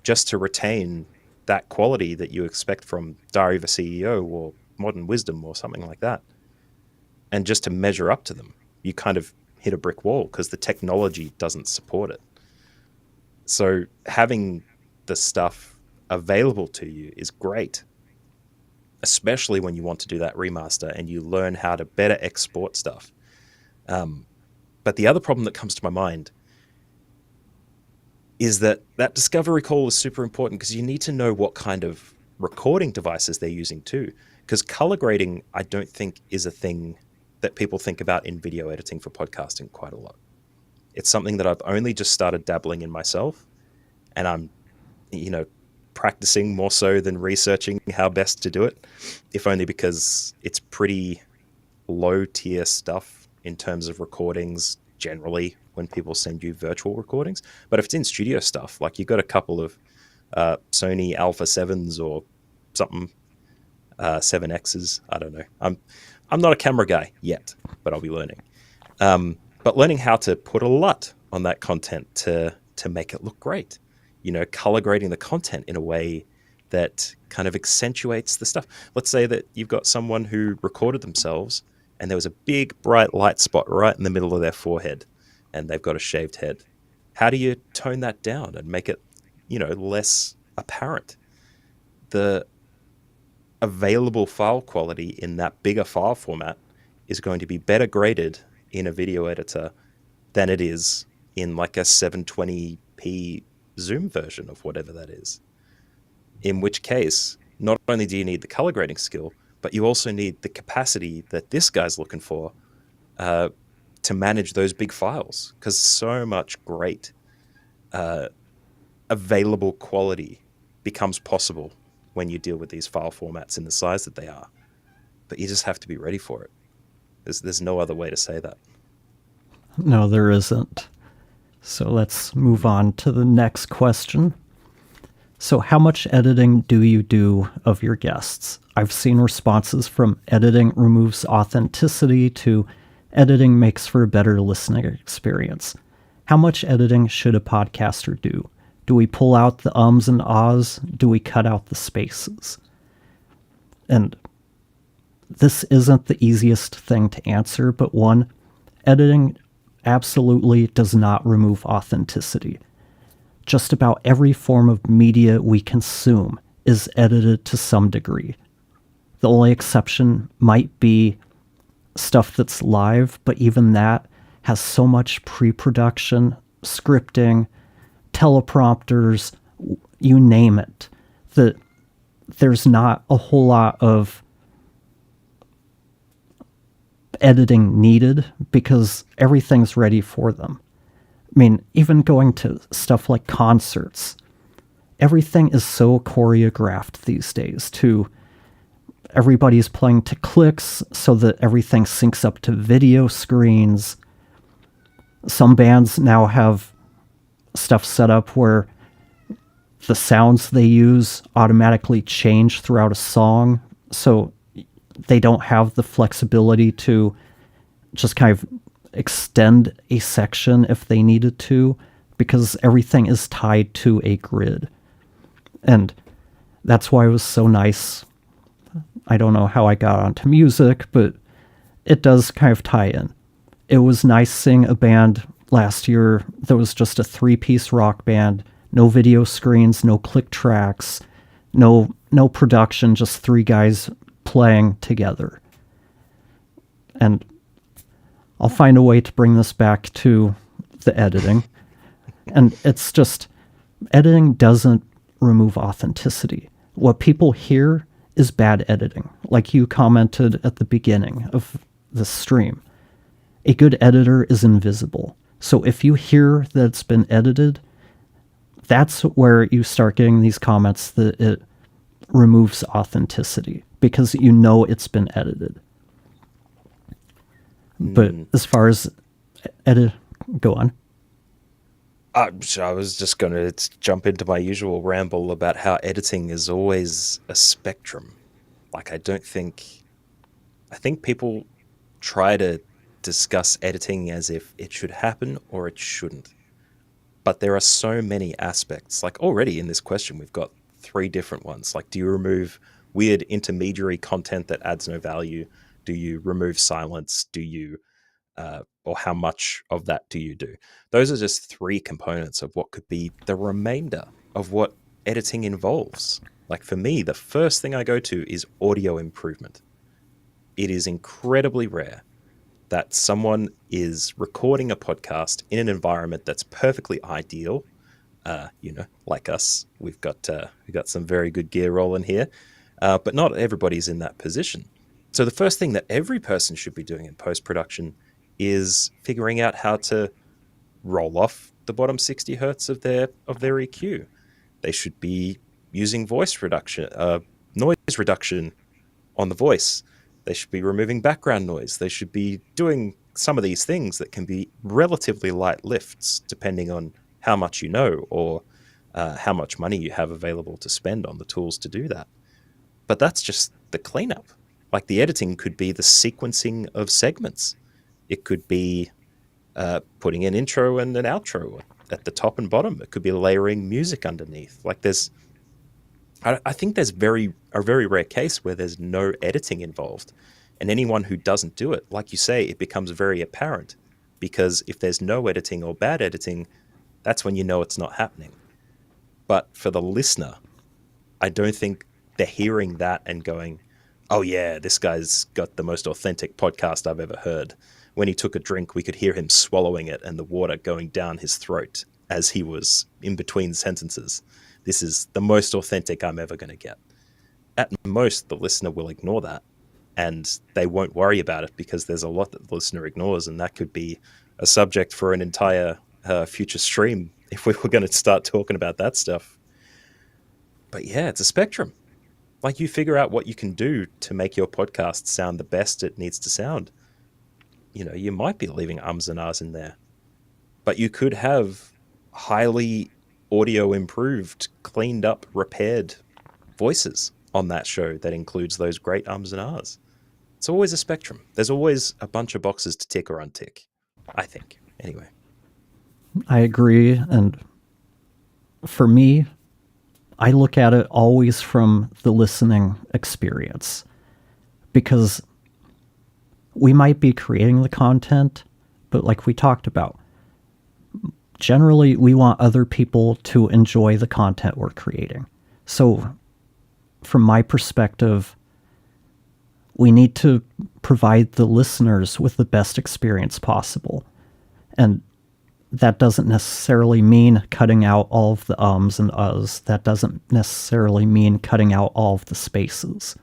just to retain that quality that you expect from Diary of a CEO or Modern Wisdom or something like that. And just to measure up to them, you kind of hit a brick wall because the technology doesn't support it. So having the stuff available to you is great, especially when you want to do that remaster and you learn how to better export stuff. But the other problem that comes to my mind is that discovery call is super important because you need to know what kind of recording devices they're using too. Because color grading, I don't think is a thing that people think about in video editing for podcasting quite a lot. It's something that I've only just started dabbling in myself, and I'm, practicing more so than researching how best to do it, if only because it's pretty low tier stuff in terms of recordings generally when people send you virtual recordings. But if it's in studio stuff, like you've got a couple of Sony Alpha 7s or something, 7Xs, I don't know. I'm not a camera guy yet, but I'll be learning. But learning how to put a LUT on that content to make it look great. Color grading the content in a way that kind of accentuates the stuff. Let's say that you've got someone who recorded themselves and there was a big bright light spot right in the middle of their forehead and they've got a shaved head. How do you tone that down and make it, less apparent? The available file quality in that bigger file format is going to be better graded in a video editor than it is in like a 720p Zoom version of whatever that is. In which case, not only do you need the color grading skill, but you also need the capacity that this guy's looking for to manage those big files, because so much great available quality becomes possible when you deal with these file formats in the size that they are. But you just have to be ready for it. There's no other way to say that. No, there isn't. So let's move on to the next question. So how much editing do you do of your guests? I've seen responses from editing removes authenticity to editing makes for a better listening experience. How much editing should a podcaster do? Do we pull out the ums and ahs? Do we cut out the spaces? And this isn't the easiest thing to answer, but one, editing absolutely does not remove authenticity. Just about every form of media we consume is edited to some degree. The only exception might be stuff that's live, but even that has so much pre-production, scripting, teleprompters, you name it, that there's not a whole lot of editing needed because everything's ready for them. I mean, even going to stuff like concerts, everything is so choreographed these days to everybody's playing to clicks so that everything syncs up to video screens. Some bands now have stuff set up where the sounds they use automatically change throughout a song, so they don't have the flexibility to just kind of extend a section if they needed to, because everything is tied to a grid. And that's why it was so nice. I don't know how I got onto music, but it does kind of tie in. It was nice seeing a band last year that was just a 3-piece rock band, no video screens, no click tracks, no production, just 3 guys playing together. And I'll find a way to bring this back to the editing. And it's just, editing doesn't remove authenticity. What people hear is bad editing, like you commented at the beginning of the stream. A good editor is invisible. So if you hear that it's been edited, that's where you start getting these comments that it removes authenticity, because you know it's been edited. But as far as go on. I was just going to jump into my usual ramble about how editing is always a spectrum. Like, I think people try to discuss editing as if it should happen or it shouldn't. But there are so many aspects. Like, already in this question, we've got 3 different ones. Like, do you remove weird intermediary content that adds no value? Do you remove silence? Do you, or how much of that do you do? Those are just 3 components of what could be the remainder of what editing involves. Like, for me, the first thing I go to is audio improvement. It is incredibly rare that someone is recording a podcast in an environment that's perfectly ideal. Like us, we've got some very good gear rolling here, but not everybody's in that position. So the first thing that every person should be doing in post-production is figuring out how to roll off the bottom 60 hertz of their EQ. They should be using noise reduction on the voice. They should be removing background noise. They should be doing some of these things that can be relatively light lifts, depending on how much you know or how much money you have available to spend on the tools to do that. But that's just the cleanup. Like, the editing could be the sequencing of segments. It could be putting an intro and an outro at the top and bottom. It could be layering music underneath. Like, I think there's a very rare case where there's no editing involved. And anyone who doesn't do it, like you say, it becomes very apparent. Because if there's no editing or bad editing, that's when you know it's not happening. But for the listener, I don't think they're hearing that and going, oh yeah, this guy's got the most authentic podcast I've ever heard. When he took a drink, we could hear him swallowing it and the water going down his throat as he was in between sentences. This is the most authentic I'm ever going to get. At most, the listener will ignore that, and they won't worry about it because there's a lot that the listener ignores, and that could be a subject for an entire future stream if we were going to start talking about that stuff. But yeah, it's a spectrum. Like, you figure out what you can do to make your podcast sound the best it needs to sound. You might be leaving ums and ahs in there, but you could have highly audio improved, cleaned up, repaired voices on that show that includes those great ums and ahs. It's always a spectrum. There's always a bunch of boxes to tick or untick, I think. Anyway. I agree. And for me, I look at it always from the listening experience, because we might be creating the content, but like we talked about, generally we want other people to enjoy the content we're creating. So from my perspective, we need to provide the listeners with the best experience possible. And that doesn't necessarily mean cutting out all of the ums and uhs. That doesn't necessarily mean cutting out all of the spaces.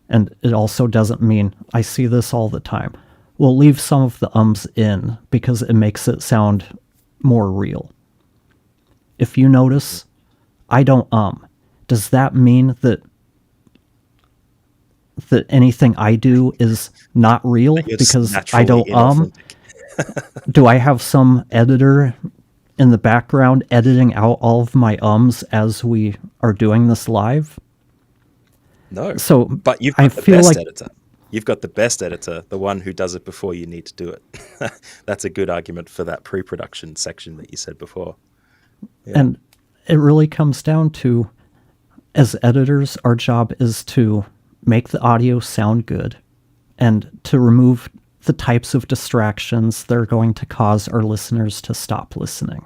And it also doesn't mean, I see this all the time, we'll leave some of the ums in because it makes it sound more real. If you notice, I don't does that mean that anything I do is not real because I don't Do I have some editor in the background editing out all of my ums as we are doing this live? No. So but you've got the best editor. You've got the best editor, the one who does it before you need to do it. That's a good argument for that pre-production section that you said before. Yeah. And it really comes down to, as editors, our job is to make the audio sound good and to remove the types of distractions that are going to cause our listeners to stop listening.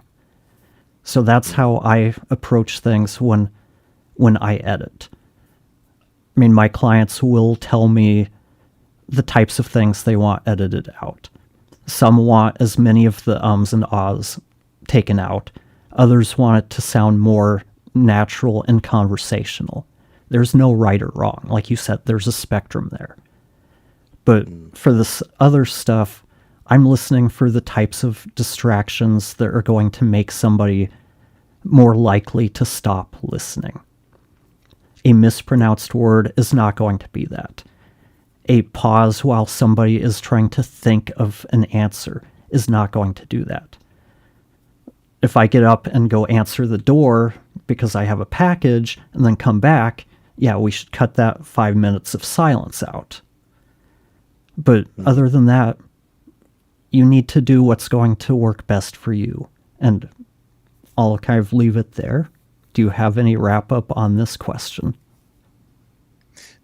So that's how I approach things when I edit. I mean, my clients will tell me the types of things they want edited out. Some want as many of the ums and ahs taken out. Others want it to sound more natural and conversational. There's no right or wrong. Like you said, there's a spectrum there. But for this other stuff, I'm listening for the types of distractions that are going to make somebody more likely to stop listening. A mispronounced word is not going to be that. A pause while somebody is trying to think of an answer is not going to do that. If I get up and go answer the door because I have a package and then come back, yeah, we should cut that 5 minutes of silence out. But other than that, you need to do what's going to work best for you. And I'll kind of leave it there. Do you have any wrap up on this question?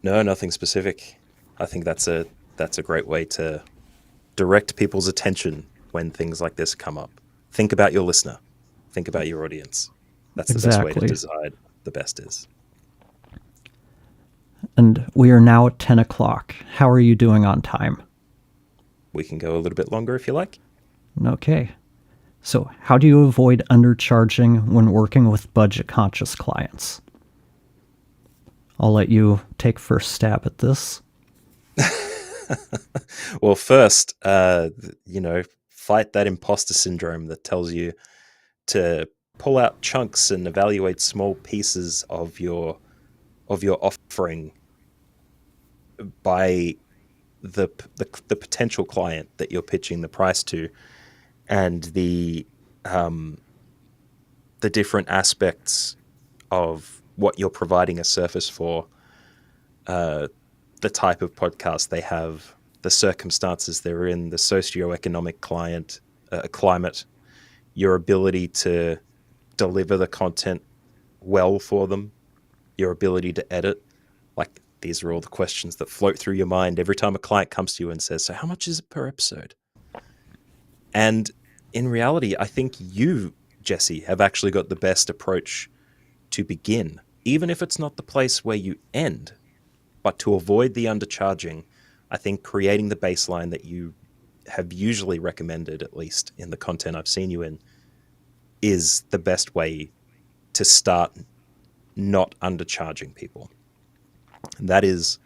No, nothing specific. I think that's a great way to direct people's attention when things like this come up. Think about your listener. Think about your audience. That's the best way to decide the best is. And we are now at 10 o'clock. How are you doing on time? We can go a little bit longer if you like. Okay. So how do you avoid undercharging when working with budget-conscious clients? I'll let you take first stab at this. Well, first, fight that imposter syndrome that tells you to pull out chunks and evaluate small pieces of your offering by the potential client that you're pitching the price to, and the different aspects of what you're providing a service for, the type of podcast they have, the circumstances they're in, the socioeconomic climate, your ability to deliver the content well for them, your ability to edit. Like, these are all the questions that float through your mind every time a client comes to you and says, so how much is it per episode? And in reality, I think you, Jesse, have actually got the best approach to begin, even if it's not the place where you end. But to avoid the undercharging, I think creating the baseline that you have usually recommended, at least in the content I've seen you in, is the best way to start not undercharging people. And that is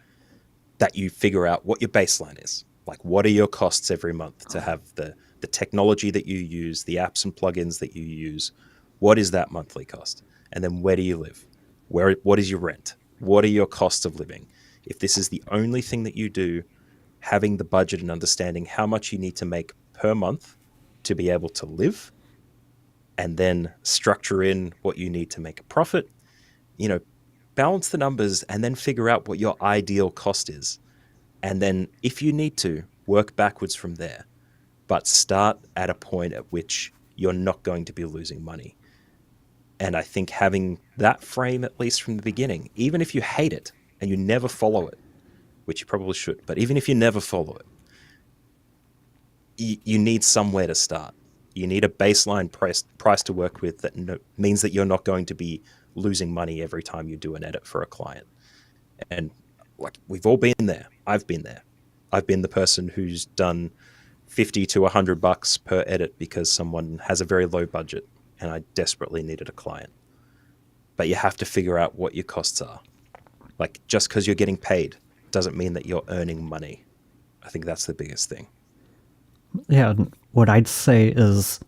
that you figure out what your baseline is. Like, what are your costs every month to have the technology that you use, the apps and plugins that you use? What is that monthly cost? And then where do you live? What is your rent? What are your costs of living? If this is the only thing that you do, having the budget and understanding how much you need to make per month to be able to live, and then structure in what you need to make a profit, balance the numbers and then figure out what your ideal cost is. And then if you need to, work backwards from there, but start at a point at which you're not going to be losing money. And I think having that frame, at least from the beginning, even if you hate it and you never follow it, which you probably should, but even if you never follow it, you need somewhere to start. You need a baseline price to work with that means that you're not going to be losing money every time you do an edit for a client. And like, we've all been there. I've been there. I've been the person who's done $50 to $100 per edit because someone has a very low budget and I desperately needed a client. But you have to figure out what your costs are. Like, just because you're getting paid doesn't mean that you're earning money. I think that's the biggest thing. Yeah, what I'd say is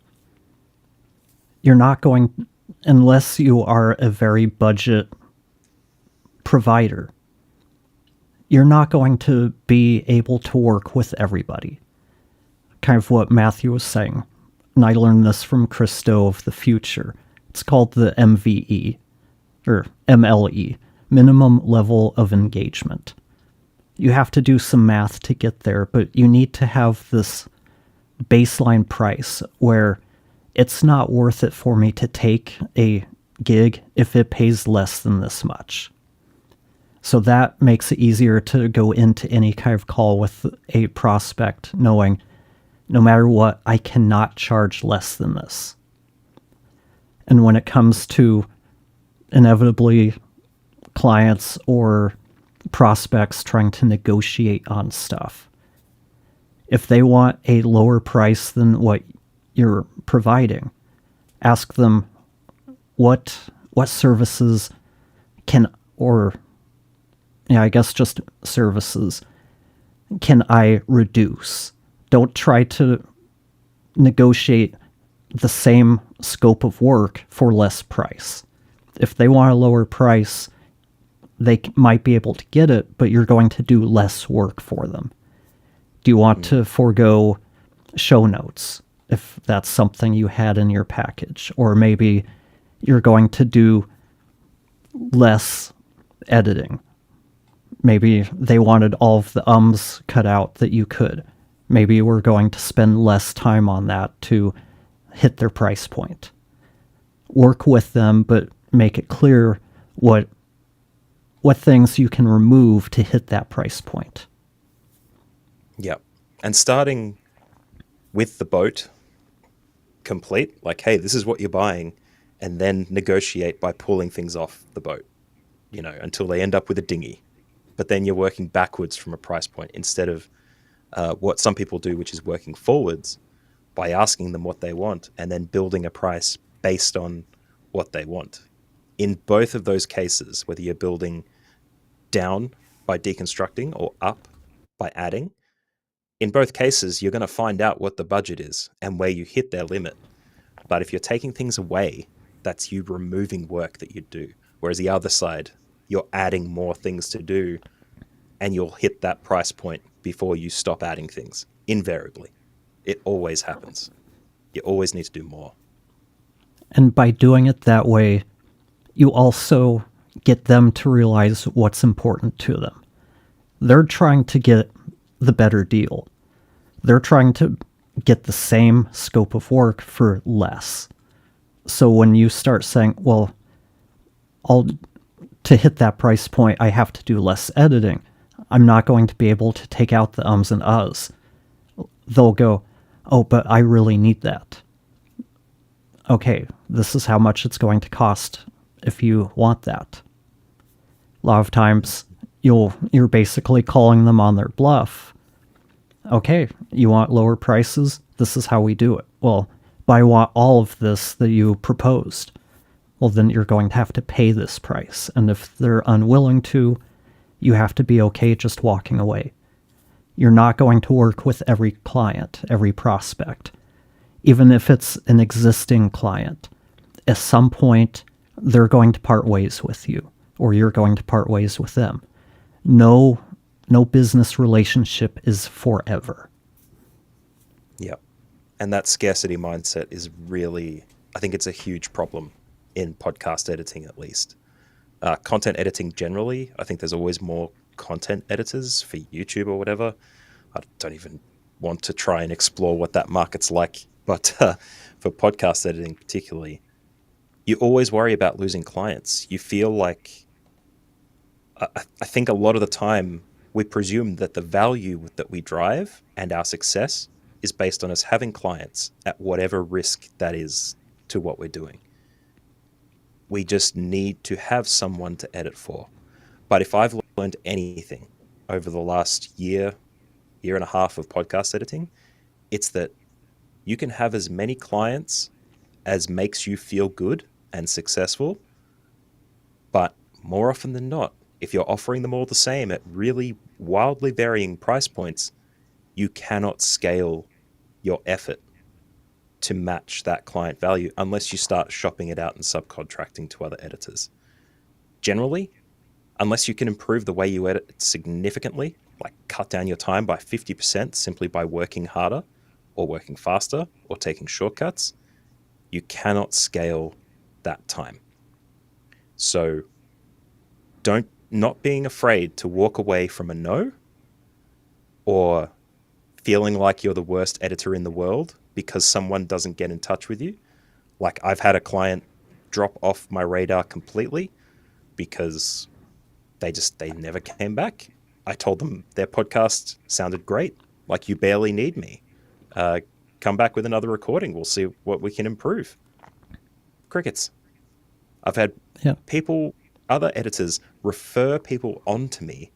you're not going, unless you are a very budget provider, you're not going to be able to work with everybody. Kind of what Matthew was saying. And I learned this from Christo of the Future. It's called the MVE, or MLE, Minimum Level of Engagement. You have to do some math to get there, but you need to have this baseline price where it's not worth it for me to take a gig if it pays less than this much. So that makes it easier to go into any kind of call with a prospect knowing no matter what, I cannot charge less than this. And when it comes to inevitably clients or prospects trying to negotiate on stuff, if they want a lower price than what you're providing, ask them what services can, or yeah, I guess just services can I reduce? Don't try to negotiate the same scope of work for less price. If they want a lower price, they might be able to get it, but you're going to do less work for them. Do you want to forego show notes if that's something you had in your package? Or maybe you're going to do less editing. Maybe they wanted all of the ums cut out that you could. Maybe we're going to spend less time on that to hit their price point. Work with them, but make it clear what things you can remove to hit that price point. Yep. And starting with the boat complete, like, hey, this is what you're buying, and then negotiate by pulling things off the boat, until they end up with a dinghy. But then you're working backwards from a price point instead of what some people do, which is working forwards by asking them what they want and then building a price based on what they want. In both of those cases, whether you're building down by deconstructing or up by adding, in both cases, you're going to find out what the budget is and where you hit their limit. But if you're taking things away, that's you removing work that you do. Whereas the other side, you're adding more things to do and you'll hit that price point before you stop adding things. Invariably. It always happens. You always need to do more. And by doing it that way, you also get them to realize what's important to them. They're trying to get the better deal. They're trying to get the same scope of work for less. So when you start saying, well, to hit that price point, I have to do less editing. I'm not going to be able to take out the ums and uhs. They'll go, oh, but I really need that. Okay, this is how much it's going to cost if you want that. A lot of times, you're basically calling them on their bluff. Okay, you want lower prices? This is how we do it. Well, but I want all of this that you proposed. Well, then you're going to have to pay this price. And if they're unwilling to, you have to be okay just walking away. You're not going to work with every client, every prospect. Even if it's an existing client, at some point, they're going to part ways with you, or you're going to part ways with them. No business relationship is forever. Yep. And that scarcity mindset is really, I think it's a huge problem in podcast editing, at least. Content editing generally, I think there's always more content editors for YouTube or whatever. I don't even want to try and explore what that market's like. But for podcast editing particularly, you always worry about losing clients. You feel like, I think a lot of the time, we presume that the value that we drive and our success is based on us having clients at whatever risk that is to what we're doing. We just need to have someone to edit for. But if I've learned anything over the last year and a half of podcast editing, it's that you can have as many clients as makes you feel good and successful, but more often than not, if you're offering them all the same at really wildly varying price points, you cannot scale your effort to match that client value unless you start shopping it out and subcontracting to other editors. Generally, unless you can improve the way you edit significantly, like cut down your time by 50% simply by working harder or working faster or taking shortcuts, you cannot scale that time. So not being afraid to walk away from a no or feeling like you're the worst editor in the world because someone doesn't get in touch with you. Like, I've had a client drop off my radar completely because they never came back. I told them their podcast sounded great. Like, you barely need me. Come back with another recording. We'll see what we can improve. Crickets. I've had people, other editors, refer people on to me.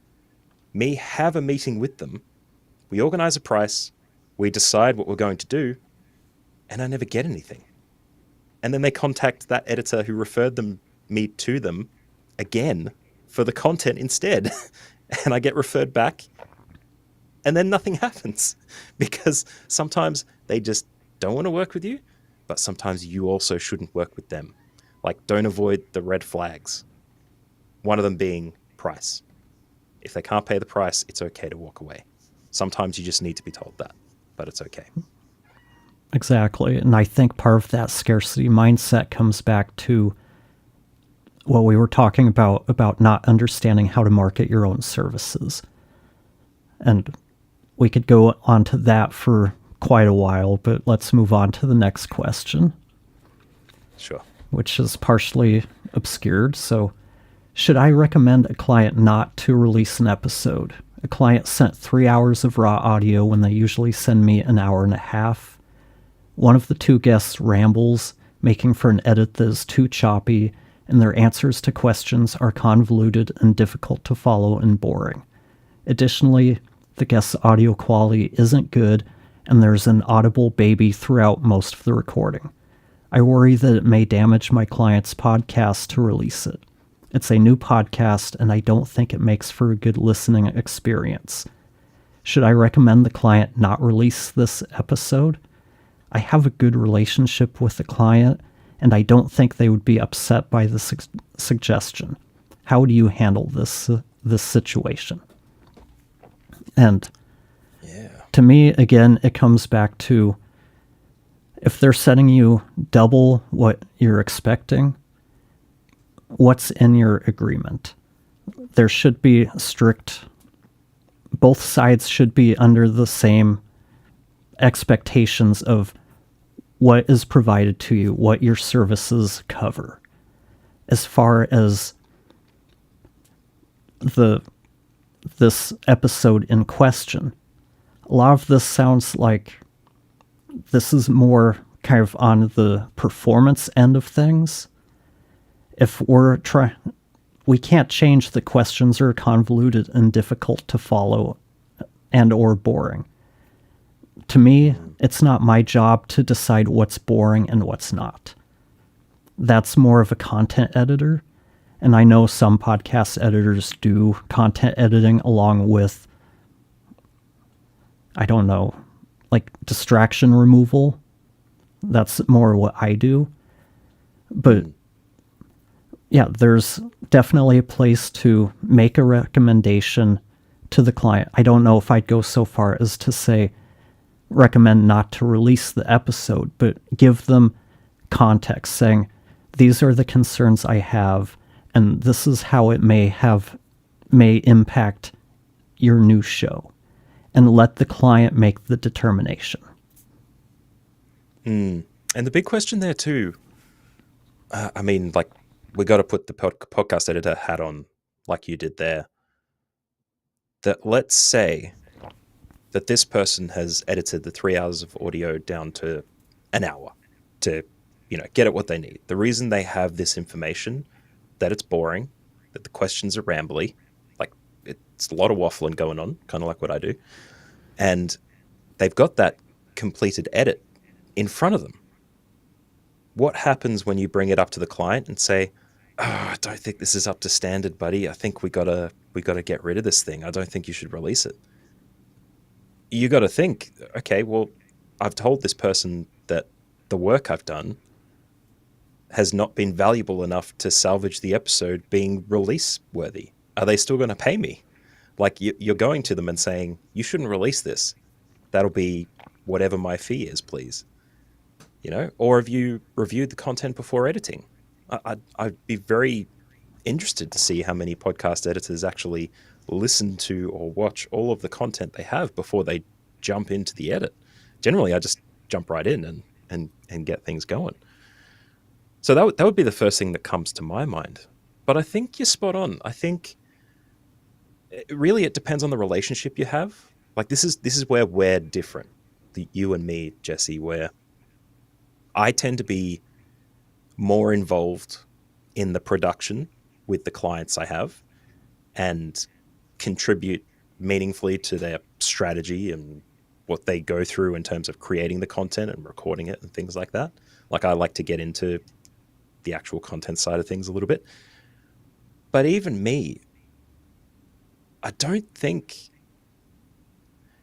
Me have a meeting with them. We organize a price. We decide what we're going to do. And I never get anything. And then they contact that editor who referred me to them again for the content instead. And I get referred back. And then nothing happens. Because sometimes they just don't want to work with you. But sometimes you also shouldn't work with them. Like, don't avoid the red flags. One of them being price. If they can't pay the price, it's okay to walk away. Sometimes you just need to be told that, but it's okay. Exactly. And I think part of that scarcity mindset comes back to what we were talking about not understanding how to market your own services. And we could go on to that for quite a while, but let's move on to the next question. Sure. Which is partially obscured. So, should I recommend a client not to release an episode? A client sent 3 hours of raw audio when they usually send me an hour and a half. One of the two guests rambles, making for an edit that is too choppy, and their answers to questions are convoluted and difficult to follow and boring. Additionally, the guest's audio quality isn't good, and there's an audible baby throughout most of the recording. I worry that it may damage my client's podcast to release it. It's a new podcast, and I don't think it makes for a good listening experience. Should I recommend the client not release this episode? I have a good relationship with the client, and I don't think they would be upset by the suggestion. How do you handle this situation? And to me, again, it comes back to, if they're setting you double what you're expecting, what's in your agreement? There should be both sides should be under the same expectations of what is provided to you, what your services cover. As far as this episode in question, a lot of this sounds like this is more kind of on the performance end of things. If we can't change the questions are convoluted and difficult to follow and or boring. To me, it's not my job to decide what's boring and what's not. That's more of a content editor. And I know some podcast editors do content editing along with, I don't know, like distraction removal. That's more what I do. But yeah, there's definitely a place to make a recommendation to the client. I don't know if I'd go so far as to say recommend not to release the episode, but give them context saying, these are the concerns I have, and this is how it may impact your new show, and let the client make the determination. And the big question there too, I mean, like, we got to put the podcast editor hat on like you did there. That let's say that this person has edited the 3 hours of audio down to an hour to, get at what they need. The reason they have this information, that it's boring, that the questions are rambly, like it's a lot of waffling going on, kind of like what I do. And they've got that completed edit in front of them. What happens when you bring it up to the client and say, I don't think this is up to standard, buddy. I think we gotta get rid of this thing. I don't think you should release it. You got to think, okay, well, I've told this person that the work I've done has not been valuable enough to salvage the episode being release worthy. Are they still going to pay me? Like, you're going to them and saying, you shouldn't release this. That'll be whatever my fee is, please. Or have you reviewed the content before editing? I'd be very interested to see how many podcast editors actually listen to or watch all of the content they have before they jump into the edit. Generally, I just jump right in and get things going. So that would be the first thing that comes to my mind. But I think you're spot on. I think really it depends on the relationship you have. Like this is where we're different, you and me, Jesse, where I tend to be more involved in the production with the clients I have and contribute meaningfully to their strategy and what they go through in terms of creating the content and recording it and things like that. Like I like to get into the actual content side of things a little bit. But even me, I don't think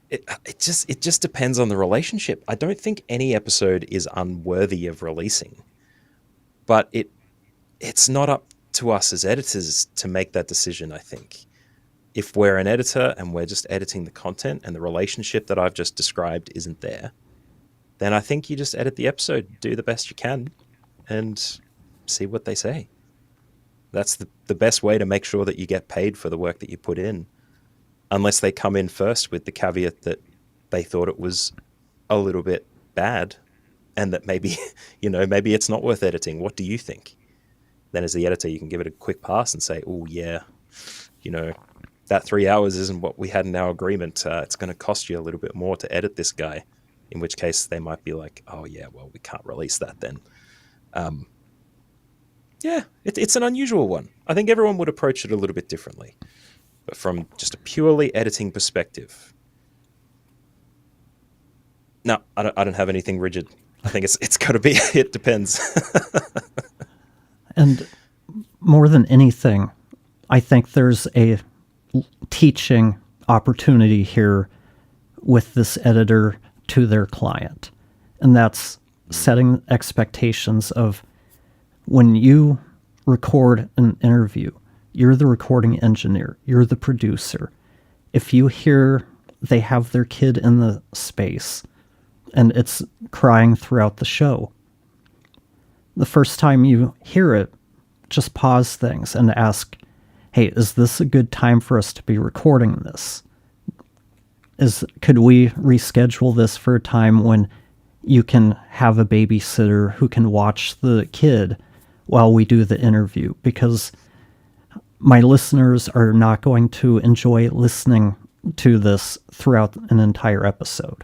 it just depends on the relationship. I don't think any episode is unworthy of releasing, but it's not up to us as editors to make that decision. I think if we're an editor and we're just editing the content and the relationship that I've just described isn't there, then I think you just edit the episode, do the best you can, and see what they say. That's the best way to make sure that you get paid for the work that you put in. Unless they come in first with the caveat that they thought it was a little bit bad and that maybe, maybe it's not worth editing. What do you think? Then as the editor, you can give it a quick pass and say, oh, yeah, that 3 hours isn't what we had in our agreement. It's going to cost you a little bit more to edit this guy, in which case they might be like, oh, yeah, well, we can't release that then. Yeah, it's an unusual one. I think everyone would approach it a little bit differently. But from just a purely editing perspective, no, I don't have anything rigid. I think it's got to be, it depends. And more than anything, I think there's a teaching opportunity here with this editor to their client. And that's setting expectations of when you record an interview, you're the recording engineer. You're the producer. If you hear they have their kid in the space and it's crying throughout the show, the first time you hear it, just pause things and ask, hey, is this a good time for us to be recording this? Could we reschedule this for a time when you can have a babysitter who can watch the kid while we do the interview? Because my listeners are not going to enjoy listening to this throughout an entire episode.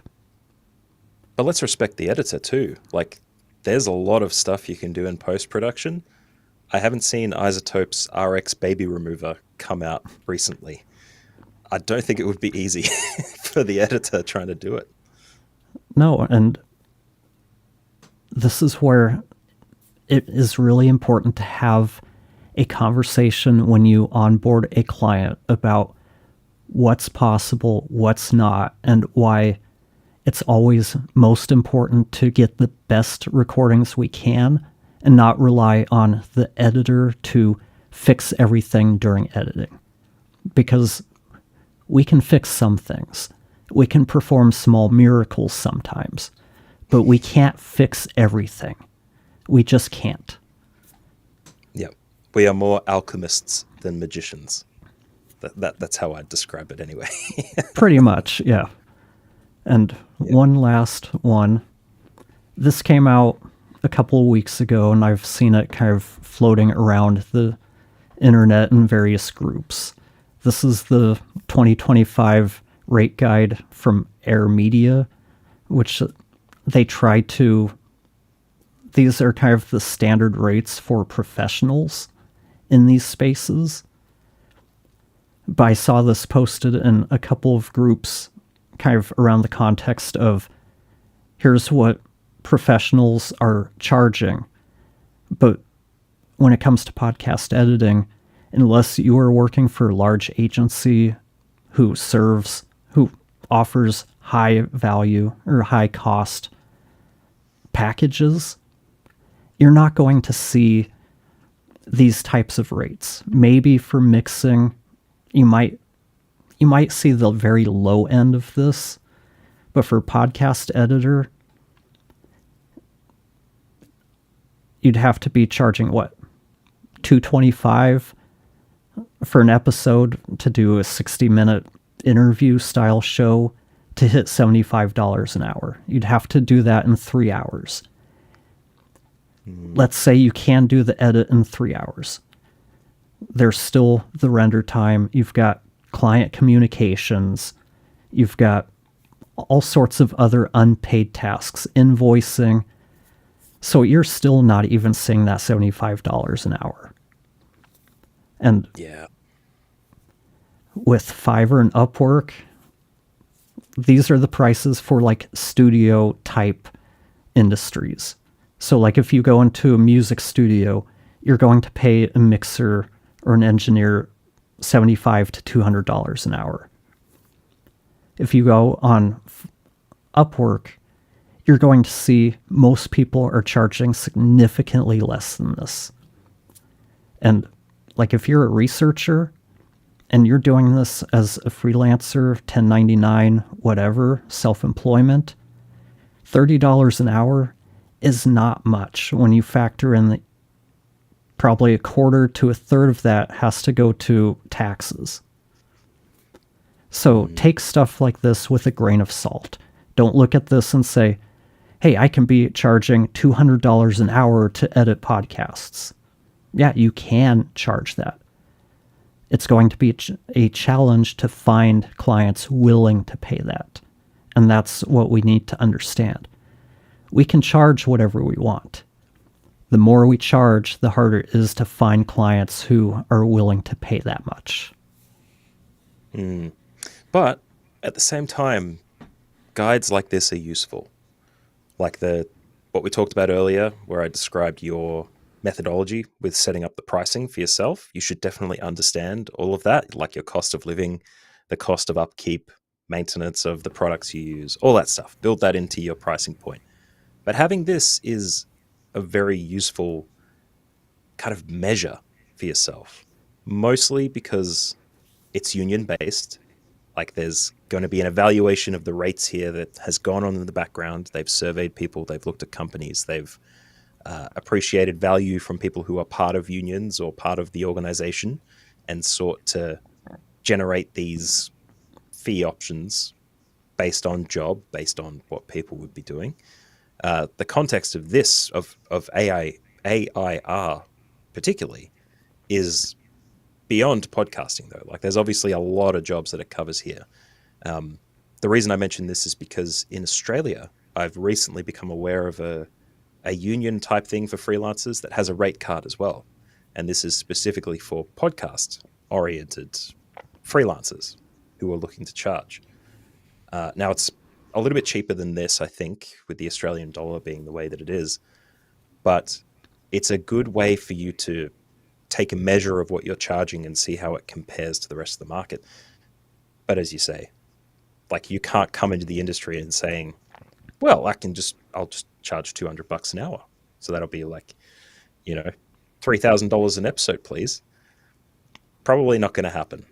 But let's respect the editor too. Like, there's a lot of stuff you can do in post-production. I haven't seen Isotope's RX baby remover come out recently. I don't think it would be easy for the editor trying to do it. No, and this is where it is really important to have a conversation when you onboard a client about what's possible, what's not, and why it's always most important to get the best recordings we can and not rely on the editor to fix everything during editing. Because we can fix some things. We can perform small miracles sometimes, but we can't fix everything. We just can't. Yeah. We are more alchemists than magicians. That's how I'd describe it anyway. Pretty much, yeah. And one last one. This came out a couple of weeks ago, and I've seen it kind of floating around the internet in various groups. This is the 2025 rate guide from Air Media, which they try to... These are kind of the standard rates for professionals in these spaces. But I saw this posted in a couple of groups kind of around the context of here's what professionals are charging. But when it comes to podcast editing, unless you are working for a large agency who offers high value or high cost packages, you're not going to see these types of rates. Maybe for mixing, you might see the very low end of this, but for podcast editor, you'd have to be charging what, $225 for an episode to do a 60-minute interview style show to hit $75 an hour. You'd have to do that in 3 hours. Let's say you can do the edit in 3 hours. There's still the render time. You've got client communications. You've got all sorts of other unpaid tasks, invoicing. So you're still not even seeing that $75 an hour. And Yeah. with Fiverr and Upwork, these are the prices for like studio type industries. So like if you go into a music studio, you're going to pay a mixer or an engineer $75 to $200 an hour. If you go on Upwork, you're going to see most people are charging significantly less than this. And like if you're a researcher and you're doing this as a freelancer, 1099, whatever, self-employment, $30 an hour is not much when you factor in that probably a quarter to a third of that has to go to taxes. So take stuff like this with a grain of salt. Don't look at this and say, hey, I can be charging $200 an hour to edit podcasts. Yeah, you can charge that. It's going to be a challenge to find clients willing to pay that. And that's what we need to understand. We can charge whatever we want. The more we charge, the harder it is to find clients who are willing to pay that much. But at the same time, guides like this are useful. Like what we talked about earlier, where I described your methodology with setting up the pricing for yourself. You should definitely understand all of that, like your cost of living, the cost of upkeep, maintenance of the products you use, all that stuff. Build that into your pricing point. But having this is a very useful kind of measure for yourself, mostly because it's union-based. Like there's going to be an evaluation of the rates here that has gone on in the background. They've surveyed people, they've looked at companies, they've appreciated value from people who are part of unions or part of the organization and sought to generate these fee options based on job, based on what people would be doing. The context of this, of AIR particularly, is beyond podcasting though. Like there's obviously a lot of jobs that it covers here. The reason I mention this is because in Australia, I've recently become aware of a union type thing for freelancers that has a rate card as well. And this is specifically for podcast oriented freelancers who are looking to charge. Now it's a little bit cheaper than this, I think, with the Australian dollar being the way that it is. But it's a good way for you to take a measure of what you're charging and see how it compares to the rest of the market. But as you say, like you can't come into the industry and saying, well, I'll just charge $200 an hour. So that'll be like, $3,000 an episode, please. Probably not going to happen.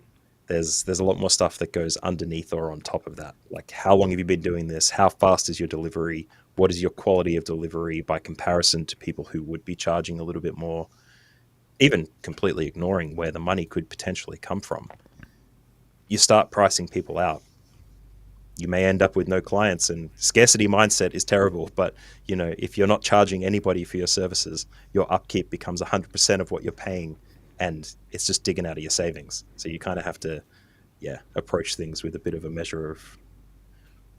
There's a lot more stuff that goes underneath or on top of that. Like how long have you been doing this? How fast is your delivery? What is your quality of delivery by comparison to people who would be charging a little bit more? Even completely ignoring where the money could potentially come from. You start pricing people out. You may end up with no clients, and scarcity mindset is terrible. But, if you're not charging anybody for your services, your upkeep becomes 100% of what you're paying, and it's just digging out of your savings. So you kind of have to, approach things with a bit of a measure of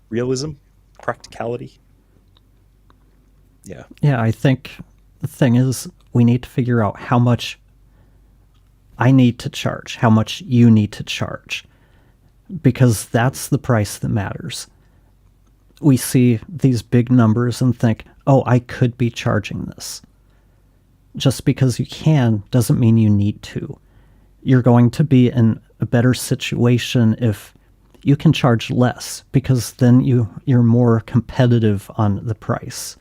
realism, practicality. Yeah. Yeah, I think the thing is we need to figure out how much I need to charge, how much you need to charge, because that's the price that matters. We see these big numbers and think, oh, I could be charging this. Just because you can doesn't mean you need to. You're going to be in a better situation if you can charge less, because then you're more competitive on the price.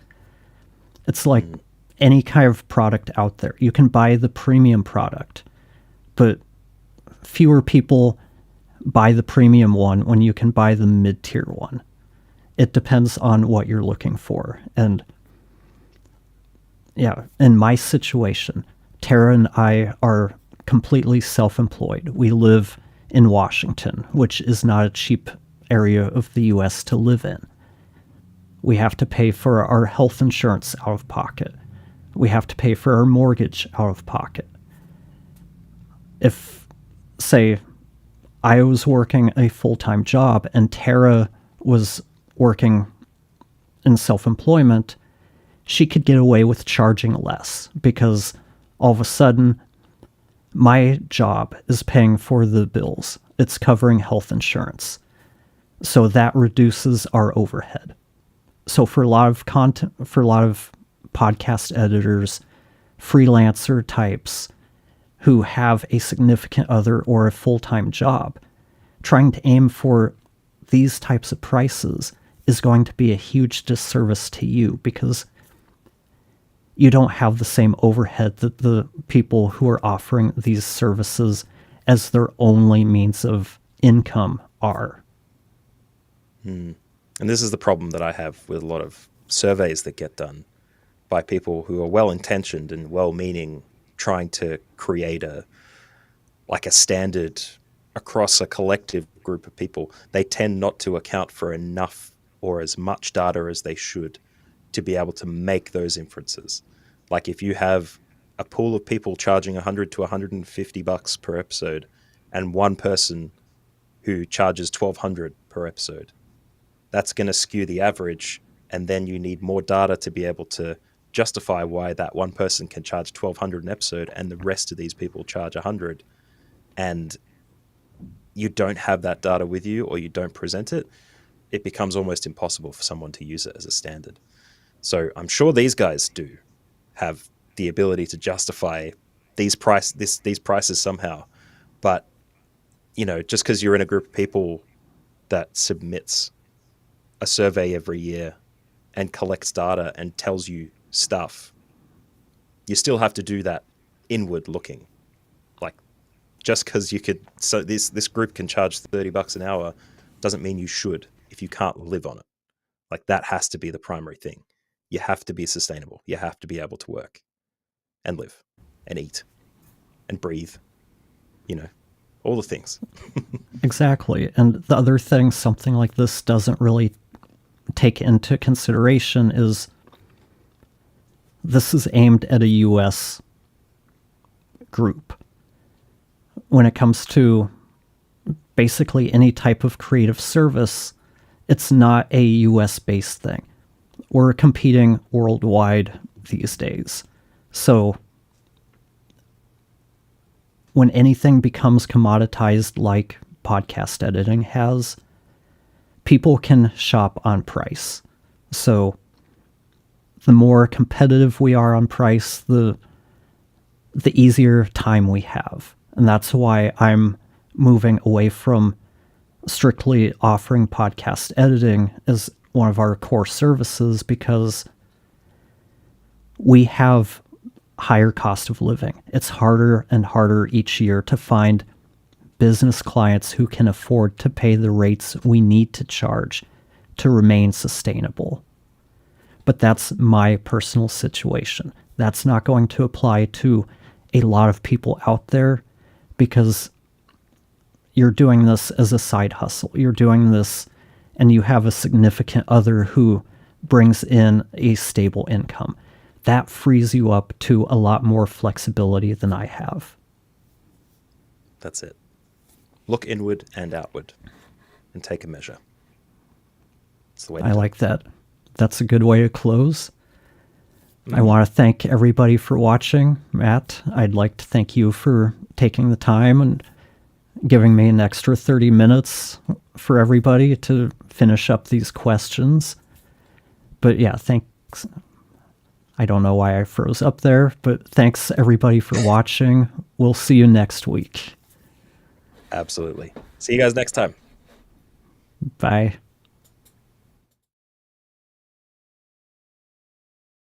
It's like any kind of product out there. You can buy the premium product, but fewer people buy the premium one when you can buy the mid-tier one. It depends on what you're looking for. And yeah, in my situation, Tara and I are completely self-employed. We live in Washington, which is not a cheap area of the U.S. to live in. We have to pay for our health insurance out of pocket. We have to pay for our mortgage out of pocket. If, say, I was working a full-time job and Tara was working in self-employment, she could get away with charging less because all of a sudden my job is paying for the bills. It's covering health insurance. So that reduces our overhead. So for a lot of content, for a lot of podcast editors, freelancer types who have a significant other or a full-time job, trying to aim for these types of prices is going to be a huge disservice to you because you don't have the same overhead that the people who are offering these services as their only means of income are. And this is the problem that I have with a lot of surveys that get done by people who are well-intentioned and well-meaning, trying to create a standard across a collective group of people. They tend not to account for enough or as much data as they should to be able to make those inferences. Like if you have a pool of people charging $100 to $150 per episode and one person who charges $1,200 per episode, that's going to skew the average, and then you need more data to be able to justify why that one person can charge $1,200 an episode and the rest of these people charge $100, and you don't have that data with you or you don't present it, it becomes almost impossible for someone to use it as a standard. So I'm sure these guys do have the ability to justify these prices somehow, but just because you're in a group of people that submits a survey every year and collects data and tells you stuff, you still have to do that inward looking. Like, just because this group can charge $30 an hour doesn't mean you should if you can't live on it. Like, that has to be the primary thing. You have to be sustainable. You have to be able to work and live and eat and breathe, all the things. Exactly. And the other thing something like this doesn't really take into consideration is this is aimed at a U.S. group. When it comes to basically any type of creative service, it's not a U.S.-based thing. We're competing worldwide these days. So when anything becomes commoditized like podcast editing has, people can shop on price. So the more competitive we are on price, the easier time we have. And that's why I'm moving away from strictly offering podcast editing as one of our core services, because we have higher cost of living. It's harder and harder each year to find business clients who can afford to pay the rates we need to charge to remain sustainable. But that's my personal situation. That's not going to apply to a lot of people out there, because you're doing this as a side hustle. You're doing this and you have a significant other who brings in a stable income. That frees you up to a lot more flexibility than I have. That's it. Look inward and outward and take a measure. That's the way to I do like it. that. That's a good way to close. I want to thank everybody for watching. Matt, I'd like to thank you for taking the time and giving me an extra 30 minutes for everybody to finish up these questions. But yeah, thanks. I don't know why I froze up there, but thanks everybody for watching. We'll see you next week. Absolutely. See you guys next time. Bye.